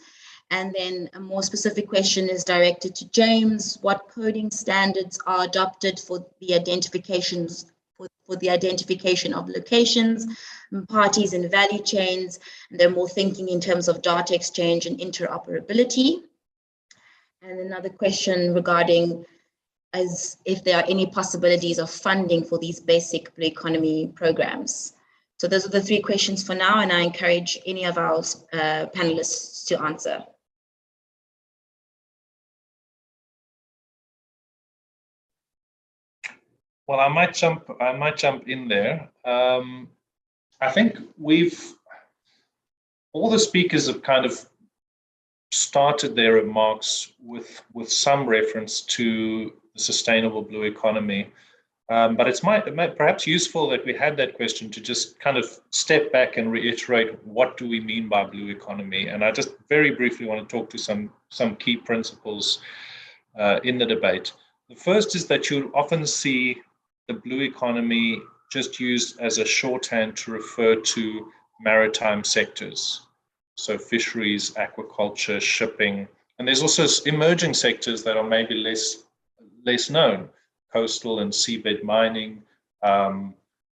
Speaker 1: And then a more specific question is directed to James. What coding standards are adopted for the identifications for the identification of locations, parties and value chains? And they're more thinking in terms of data exchange and interoperability. And another question regarding as if there are any possibilities of funding for these basic blue economy programs. So those are the three questions for now, and I encourage any of our panelists to answer.
Speaker 5: Well, I might jump in there. I think all the speakers have kind of started their remarks with some reference to the sustainable blue economy. But it might perhaps useful that we had that question to just kind of step back and reiterate what do we mean by blue economy. And I just very briefly want to talk to some key principles in the debate. The first is that you'll often see the blue economy just used as a shorthand to refer to maritime sectors. So fisheries, aquaculture, shipping, and there's also emerging sectors that are maybe less known, coastal and seabed mining,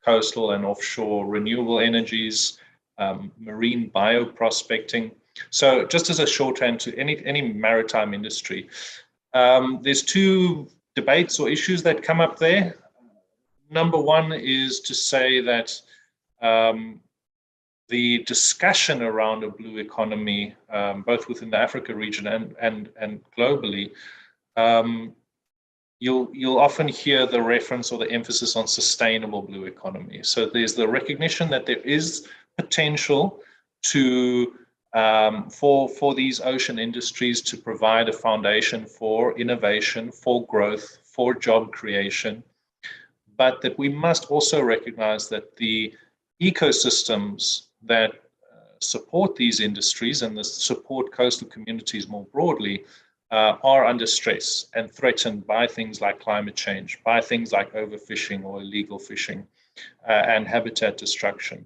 Speaker 5: coastal and offshore renewable energies, marine bioprospecting. So just as a shorthand to any maritime industry. There's two debates or issues that come up there. Number one is to say that the discussion around a blue economy, both within the Africa region and globally, you'll often hear the reference or the emphasis on sustainable blue economy. So there's the recognition that there is potential to for these ocean industries to provide a foundation for innovation, for growth, for job creation, but that we must also recognize that the ecosystems that support these industries and that support coastal communities more broadly are under stress and threatened by things like climate change, by things like overfishing or illegal fishing and habitat destruction.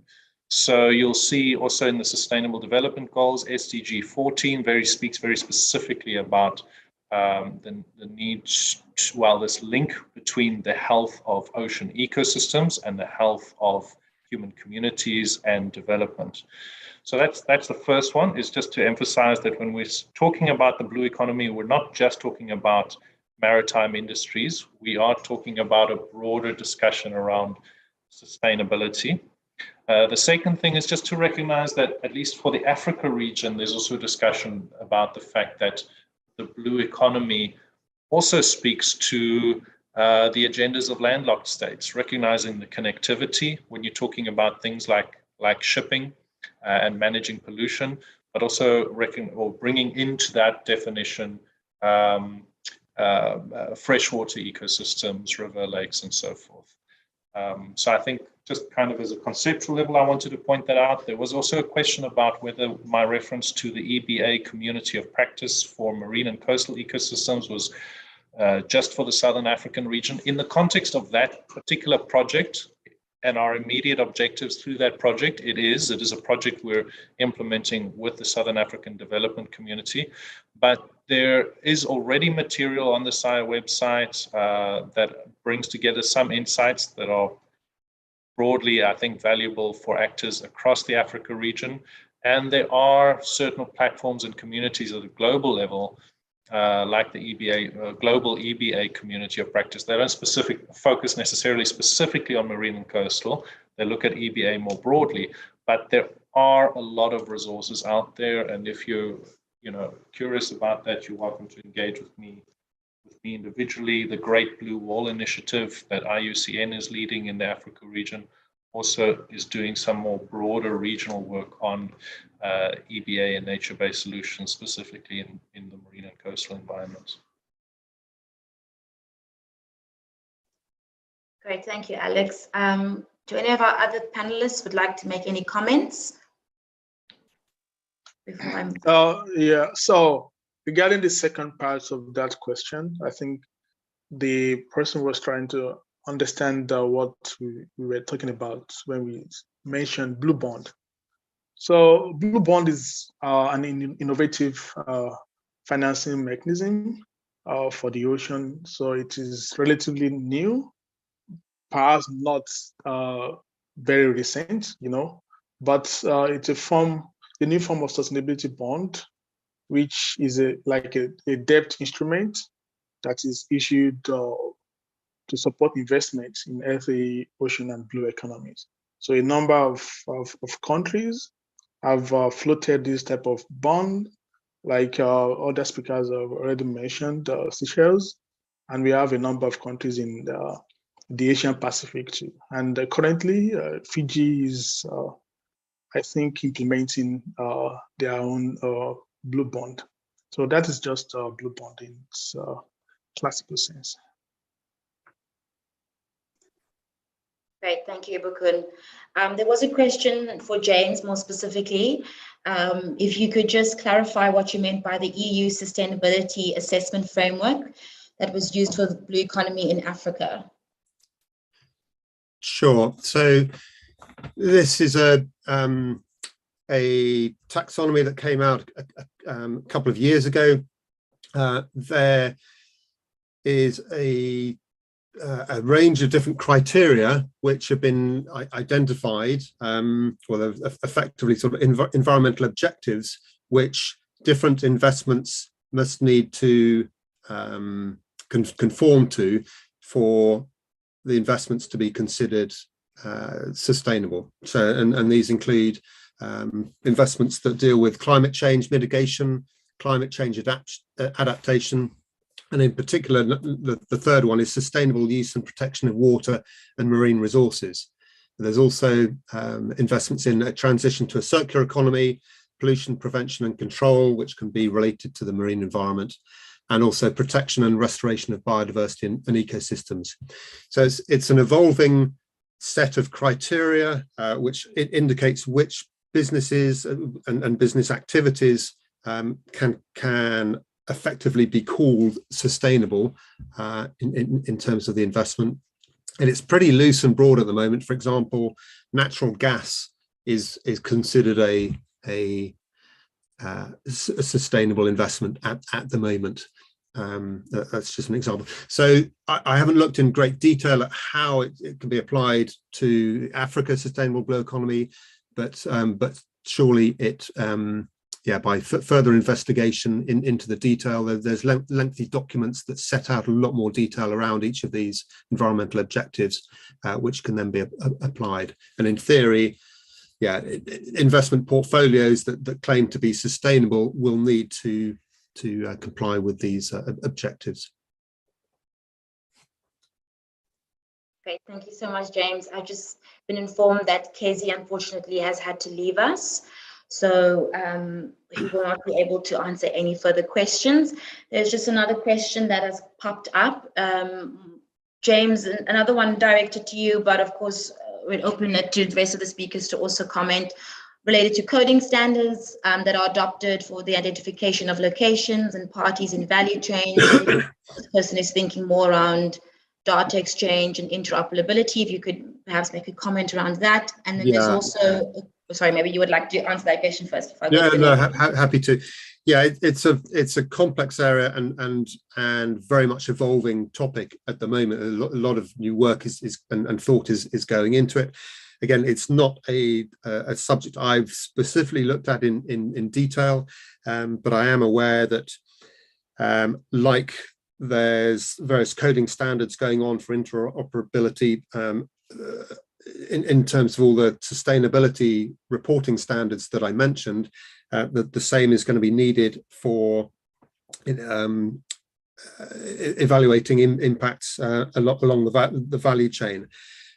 Speaker 5: So you'll see also in the Sustainable Development Goals, SDG 14 speaks very specifically about the need to, this link between the health of ocean ecosystems and the health of human communities and development. So that's the first one, is just to emphasize that when we're talking about the blue economy, we're not just talking about maritime industries. We are talking about a broader discussion around sustainability. The second thing is just to recognize that, at least for the Africa region, there's also a discussion about the fact that the blue economy also speaks to the agendas of landlocked states, recognizing the connectivity when you're talking about things like shipping and managing pollution, but also bringing into that definition freshwater ecosystems, river, lakes, and so forth. So I think just kind of as a conceptual level, I wanted to point that out. There was also a question about whether my reference to the EBA community of practice for marine and coastal ecosystems was just for the Southern African region. In the context of that particular project and our immediate objectives through that project, it is a project we're implementing with the Southern African Development Community. But there is already material on the SIA website that brings together some insights that are broadly, I think, valuable for actors across the Africa region. And there are certain platforms and communities at a global level, like the EBA, global EBA community of practice. They don't focus necessarily specifically on marine and coastal. They look at EBA more broadly, but there are a lot of resources out there. And if you're curious about that, you're welcome to engage with me individually. The Great Blue Wall Initiative that IUCN is leading in the Africa region also is doing some more broader regional work on EBA and nature-based solutions, specifically in the marine and coastal environments.
Speaker 1: Great, thank you, Alex. Do any of our other panelists would like to make any comments?
Speaker 3: Yeah, so regarding the second part of that question, I think the person was trying to understand what we were talking about when we mentioned Blue Bond. So Blue Bond is an innovative financing mechanism for the ocean. So it is relatively new, perhaps not very recent, but it's a new form of sustainability bond, which is like a debt instrument that is issued to support investment in healthy ocean and blue economies. So a number of countries have floated this type of bond, like other speakers have already mentioned, Seychelles, and we have a number of countries in the Asian Pacific too. And currently, Fiji is, I think, implementing their own Blue Bond. So that is just Blue Bond in its classical sense.
Speaker 1: Great, thank you, Ibukun. There was a question for James more specifically. If you could just clarify what you meant by the EU Sustainability Assessment Framework that was used for the blue economy in Africa.
Speaker 4: Sure. So this is a taxonomy that came out a couple of years ago. There is a range of different criteria which have been identified, well, effectively sort of environmental objectives, which different investments must need to conform to for the investments to be considered sustainable. So, and these include investments that deal with climate change mitigation, climate change adaptation, and in particular, the third one is sustainable use and protection of water and marine resources. There's also investments in a transition to a circular economy, pollution prevention and control, which can be related to the marine environment, and also protection and restoration of biodiversity and ecosystems. So it's an evolving set of criteria, which it indicates which businesses and business activities can effectively be called sustainable in terms of the investment. And it's pretty loose and broad at the moment. For example, natural gas is considered a sustainable investment at the moment. That's just an example. So I haven't looked in great detail at how it can be applied to Africa's sustainable blue economy, but surely it by further investigation into the detail, there's lengthy documents that set out a lot more detail around each of these environmental objectives, which can then be applied. And in theory, investment portfolios that claim to be sustainable will need to comply with these objectives.
Speaker 1: Great, thank you so much, James. I've just been informed that Kezia unfortunately has had to leave us. So he will not be able to answer any further questions. There's just another question that has popped up. James, another one directed to you, but of course, we'll open it to the rest of the speakers to also comment, related to coding standards that are adopted for the identification of locations and parties in value chains. This person is thinking more around data exchange and interoperability. If you could perhaps make a comment around that. And then there's also, sorry, maybe you would like to answer that question first.
Speaker 4: Happy to. Yeah, it's a complex area and very much evolving topic at the moment. A lot of new work and thought is going into it. Again, it's not a subject I've specifically looked at in detail, but I am aware that like there's various coding standards going on for interoperability in terms of all the sustainability reporting standards that I mentioned, that the same is going to be needed for evaluating impacts along the value chain.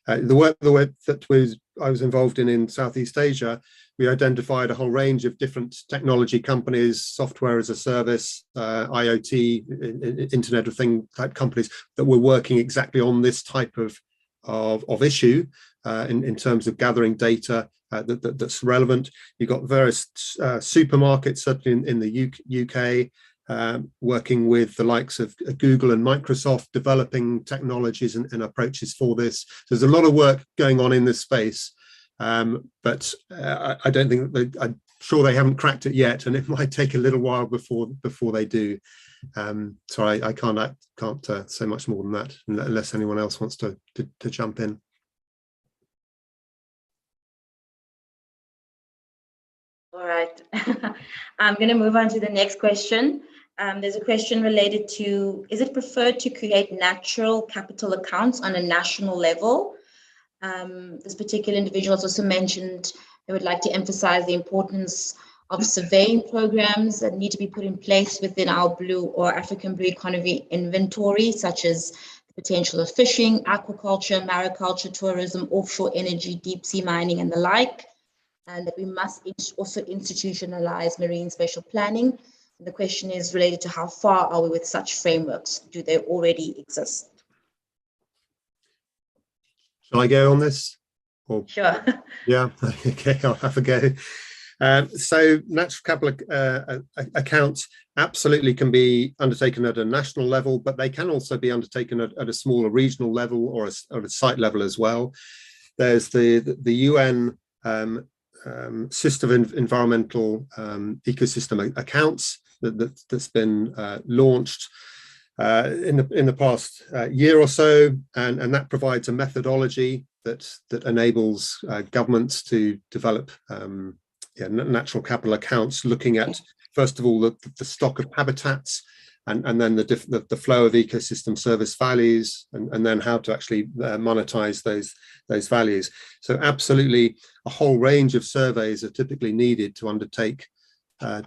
Speaker 4: The work that was I was involved in Southeast Asia, we identified a whole range of different technology companies, software as a service, IoT, Internet of Things type companies that were working exactly on this type of issue in terms of gathering data that's relevant. You've got various supermarkets, certainly in the UK, working with the likes of Google and Microsoft, developing technologies and approaches for this. There's a lot of work going on in this space, but I don't think I'm sure they haven't cracked it yet, and it might take a little while before they do. So I can't say much more than that, unless anyone else wants to jump in.
Speaker 1: All right, I'm going to move on to the next question. There's a question related to, is it preferred to create natural capital accounts on a national level? This particular individual has also mentioned they would like to emphasize the importance of surveying programs that need to be put in place within our blue or African blue economy inventory, such as the potential of fishing, aquaculture, mariculture, tourism, offshore energy, deep sea mining, and the like, and that we must also institutionalize marine spatial planning. The question is related to how far are we with such frameworks? Do they already exist?
Speaker 4: Shall I go on this? Or,
Speaker 1: sure.
Speaker 4: Yeah, okay, I'll have a go. So natural capital accounts absolutely can be undertaken at a national level, but they can also be undertaken at a smaller regional level or a site level as well. There's the UN system of environmental ecosystem accounts that's been launched in the past year or so, and that provides a methodology that enables governments to develop natural capital accounts, looking at first of all the stock of habitats, and then the flow of ecosystem service values, and then how to actually monetize those values. So absolutely, a whole range of surveys are typically needed to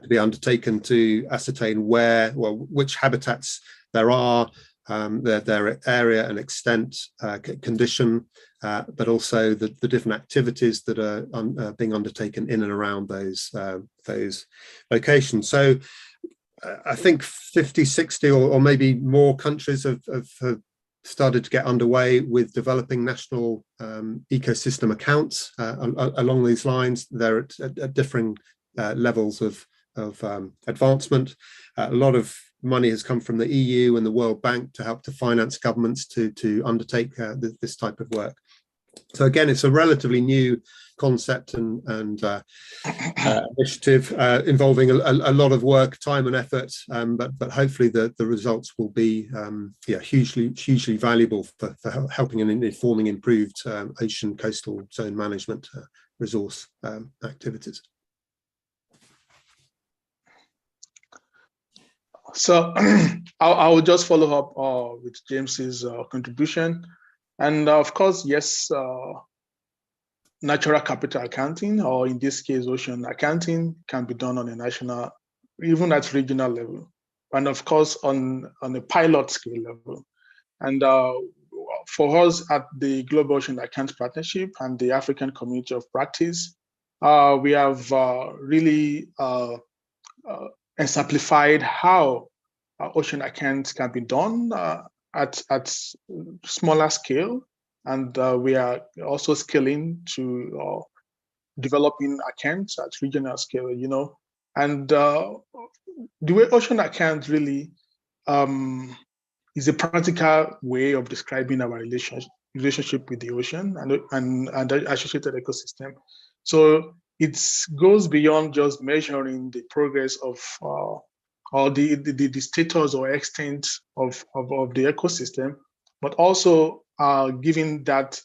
Speaker 4: be undertaken to ascertain which habitats there are, their area and extent, condition, but also the different activities that are being undertaken in and around those locations. So I think 50, 60 or maybe more countries have started to get underway with developing national ecosystem accounts along these lines. They're at differing levels of advancement. A lot of money has come from the EU and the World Bank to help to finance governments to undertake this type of work. So again, it's a relatively new concept and initiative involving a lot of work, time and effort, but hopefully the results will be hugely valuable for helping and informing improved ocean coastal zone management resource activities.
Speaker 3: So I will just follow up with James's contribution. And of course, yes, natural capital accounting, or in this case, ocean accounting, can be done on a national, even at regional level, and of course on a pilot scale level. And for us at the Global Ocean Account Partnership and the African Community of Practice, we have really exemplified how ocean accounts can be done at smaller scale, and we are also scaling to developing accounts at regional scale. And the way ocean accounts really is a practical way of describing our relationship with the ocean and the associated ecosystem. So it goes beyond just measuring the progress of or the status or extent of the ecosystem, but also giving that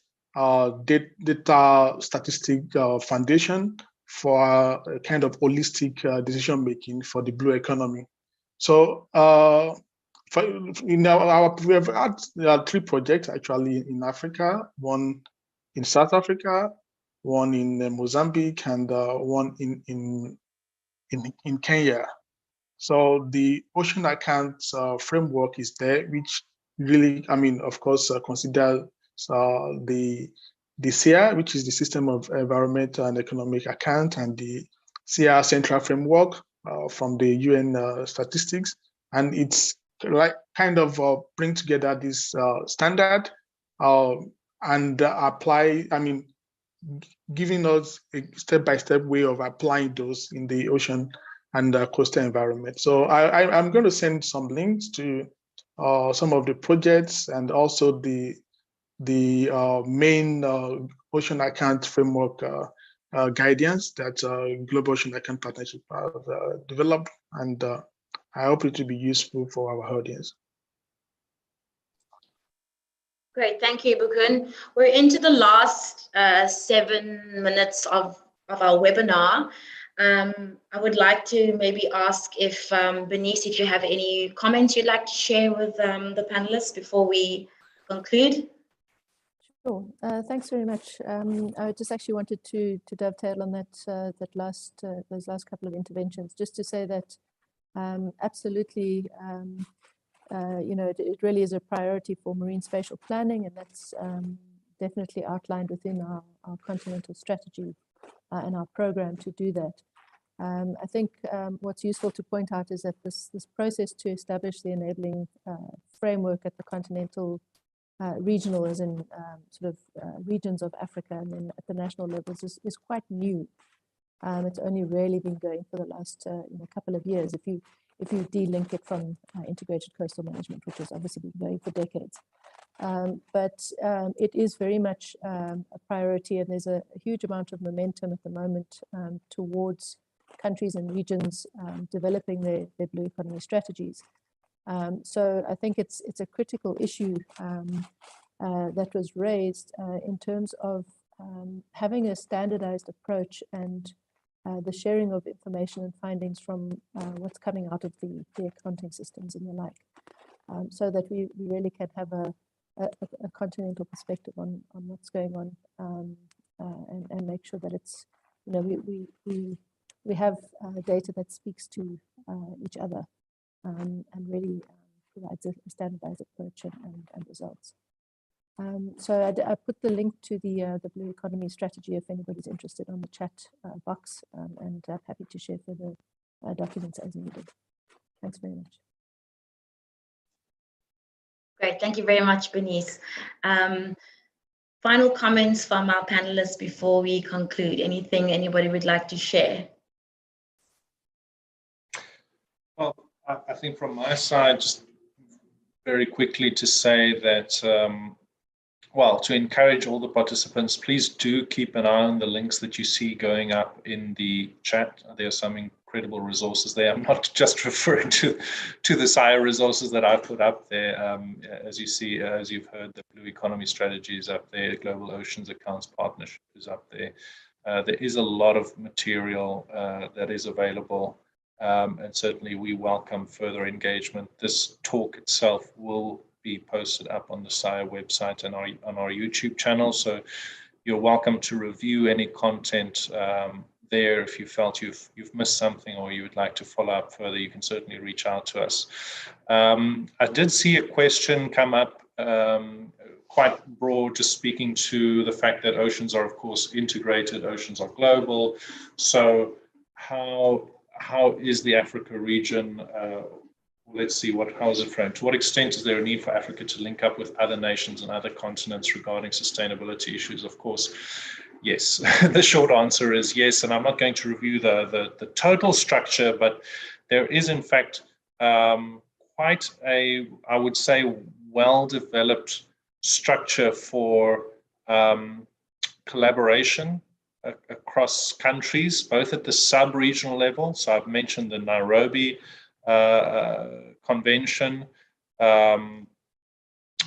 Speaker 3: data statistic foundation for a kind of holistic decision making for the blue economy. So we have had 3 projects actually in Africa, one in South Africa, one in Mozambique, and one in Kenya. So the ocean accounts framework is there, which really, of course, considers the the SEA, which is the System of Environmental and Economic Account, and the SEA Central Framework from the UN statistics. And it's like kind of bring together this standard and apply, giving us a step-by-step way of applying those in the ocean and coastal environment. So I'm going to send some links to some of the projects and also the main Ocean Account Framework guidance that Global Ocean Account Partnership have developed, and I hope it will be useful for our audience.
Speaker 1: Great, thank you, Bergen. We're into the last 7 minutes of our webinar. I would like to maybe ask if, Bernice, if you have any comments you'd like to share with the panelists before we conclude.
Speaker 2: Sure. Thanks very much. I just actually wanted to dovetail on that those last couple of interventions, just to say that absolutely, it really is a priority for marine spatial planning, and that's definitely outlined within our continental strategy and our program to do that. I think what's useful to point out is that this process to establish the enabling framework at the continental regional, as in regions of Africa, and then at the national levels is quite new. It's only really been going for the last couple of years, if you de-link it from integrated coastal management, which has obviously been going for decades. But it is very much a priority, and there's a huge amount of momentum at the moment towards countries and regions developing their blue economy strategies. So I think it's a critical issue that was raised in terms of having a standardized approach and the sharing of information and findings from what's coming out of the accounting systems and the like, so that we really can have a continental perspective on what's going on, and make sure that it's, we have data that speaks to each other, and really provides a standardized approach and results. So I put the link to the Blue Economy strategy if anybody's interested on the chat box, and I'm happy to share further documents as needed. Thanks very much.
Speaker 1: Great, thank you very much, Bernice. Final comments from our panelists before we conclude. Anything anybody would like to share?
Speaker 5: Well, I think from my side, just very quickly to say that, well, to encourage all the participants, please do keep an eye on the links that you see going up in the chat. There are some incredible resources there. I'm not just referring to the SIRE resources that I put up there. As you see, as you've heard, the Blue Economy strategy is up there, Global Oceans Accounts Partnership is up there. There is a lot of material that is available. And certainly we welcome further engagement. This talk itself will be posted up on the SIRE website and on our YouTube channel. So you're welcome to review any content there. If you felt you've missed something or you would like to follow up further, you can certainly reach out to us. I did see a question come up, quite broad, just speaking to the fact that oceans are, of course, integrated, oceans are global. So how is the Africa region, let's see, how is it framed? To what extent is there a need for Africa to link up with other nations and other continents regarding sustainability issues? Of course, yes. The short answer is yes, and I'm not going to review the total structure, but there is, in fact, quite a, I would say, well-developed structure for collaboration across countries, both at the sub-regional level. So I've mentioned the Nairobi Convention.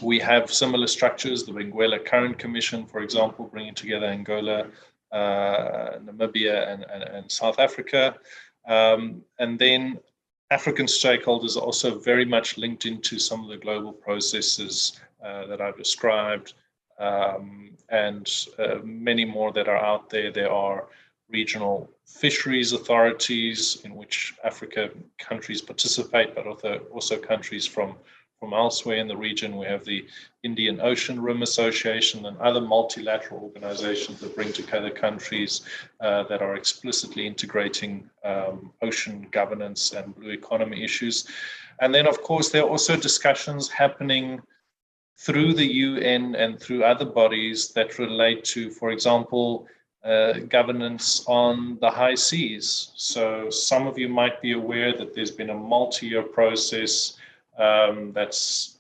Speaker 5: We have similar structures, the Benguela Current Commission, for example, bringing together Angola, Namibia, and South Africa. And then African stakeholders are also very much linked into some of the global processes that I've described, and many more that are out there. There are regional fisheries authorities in which Africa countries participate, but also countries from from elsewhere in the region. We have the Indian Ocean Rim Association and other multilateral organizations that bring together countries that are explicitly integrating ocean governance and blue economy issues. And then, of course, there are also discussions happening through the UN and through other bodies that relate to, for example, governance on the high seas. So some of you might be aware that there's been a multi-year process that's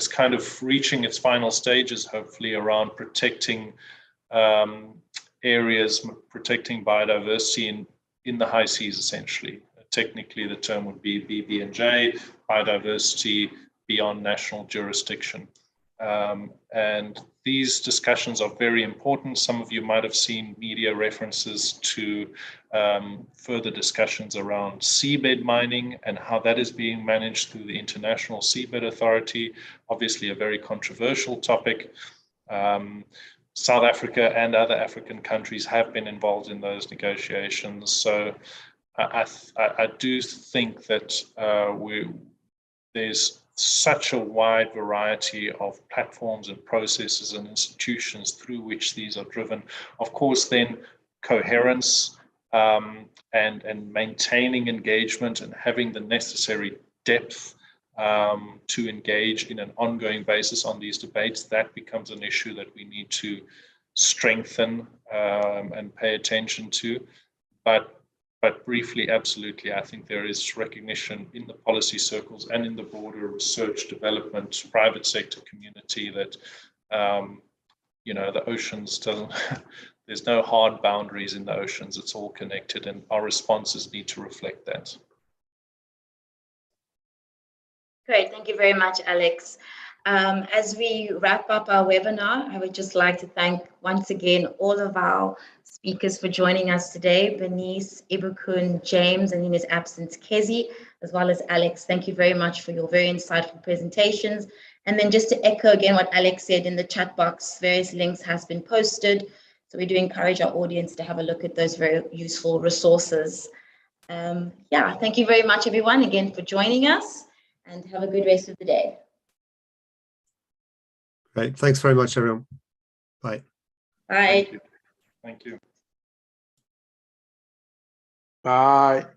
Speaker 5: kind of reaching its final stages, hopefully, around protecting areas, protecting biodiversity in the high seas, essentially. Technically, the term would be BB&J, biodiversity beyond national jurisdiction. And these discussions are very important. Some of you might have seen media references to further discussions around seabed mining and how that is being managed through the International Seabed Authority, obviously a very controversial topic. South Africa and other African countries have been involved in those negotiations. So I do think that there's such a wide variety of platforms and processes and institutions through which these are driven. Of course, then coherence and maintaining engagement and having the necessary depth to engage in an ongoing basis on these debates, that becomes an issue that we need to strengthen and pay attention to. But briefly, absolutely, I think there is recognition in the policy circles and in the broader research development, private sector community that, the oceans there's no hard boundaries in the oceans. It's all connected, and our responses need to reflect that.
Speaker 1: Great, thank you very much, Alex. As we wrap up our webinar, I would just like to thank once again all of our speakers for joining us today, Bernice, Ibukun, James, and in his absence, Kezi, as well as Alex. Thank you very much for your very insightful presentations. And then just to echo again what Alex said in the chat box, various links has been posted. So we do encourage our audience to have a look at those very useful resources. Thank you very much, everyone, again for joining us, and have a good rest of the day.
Speaker 4: Great. Thanks very much, everyone. Bye.
Speaker 1: Bye.
Speaker 5: Thank you. Thank you.
Speaker 3: Bye.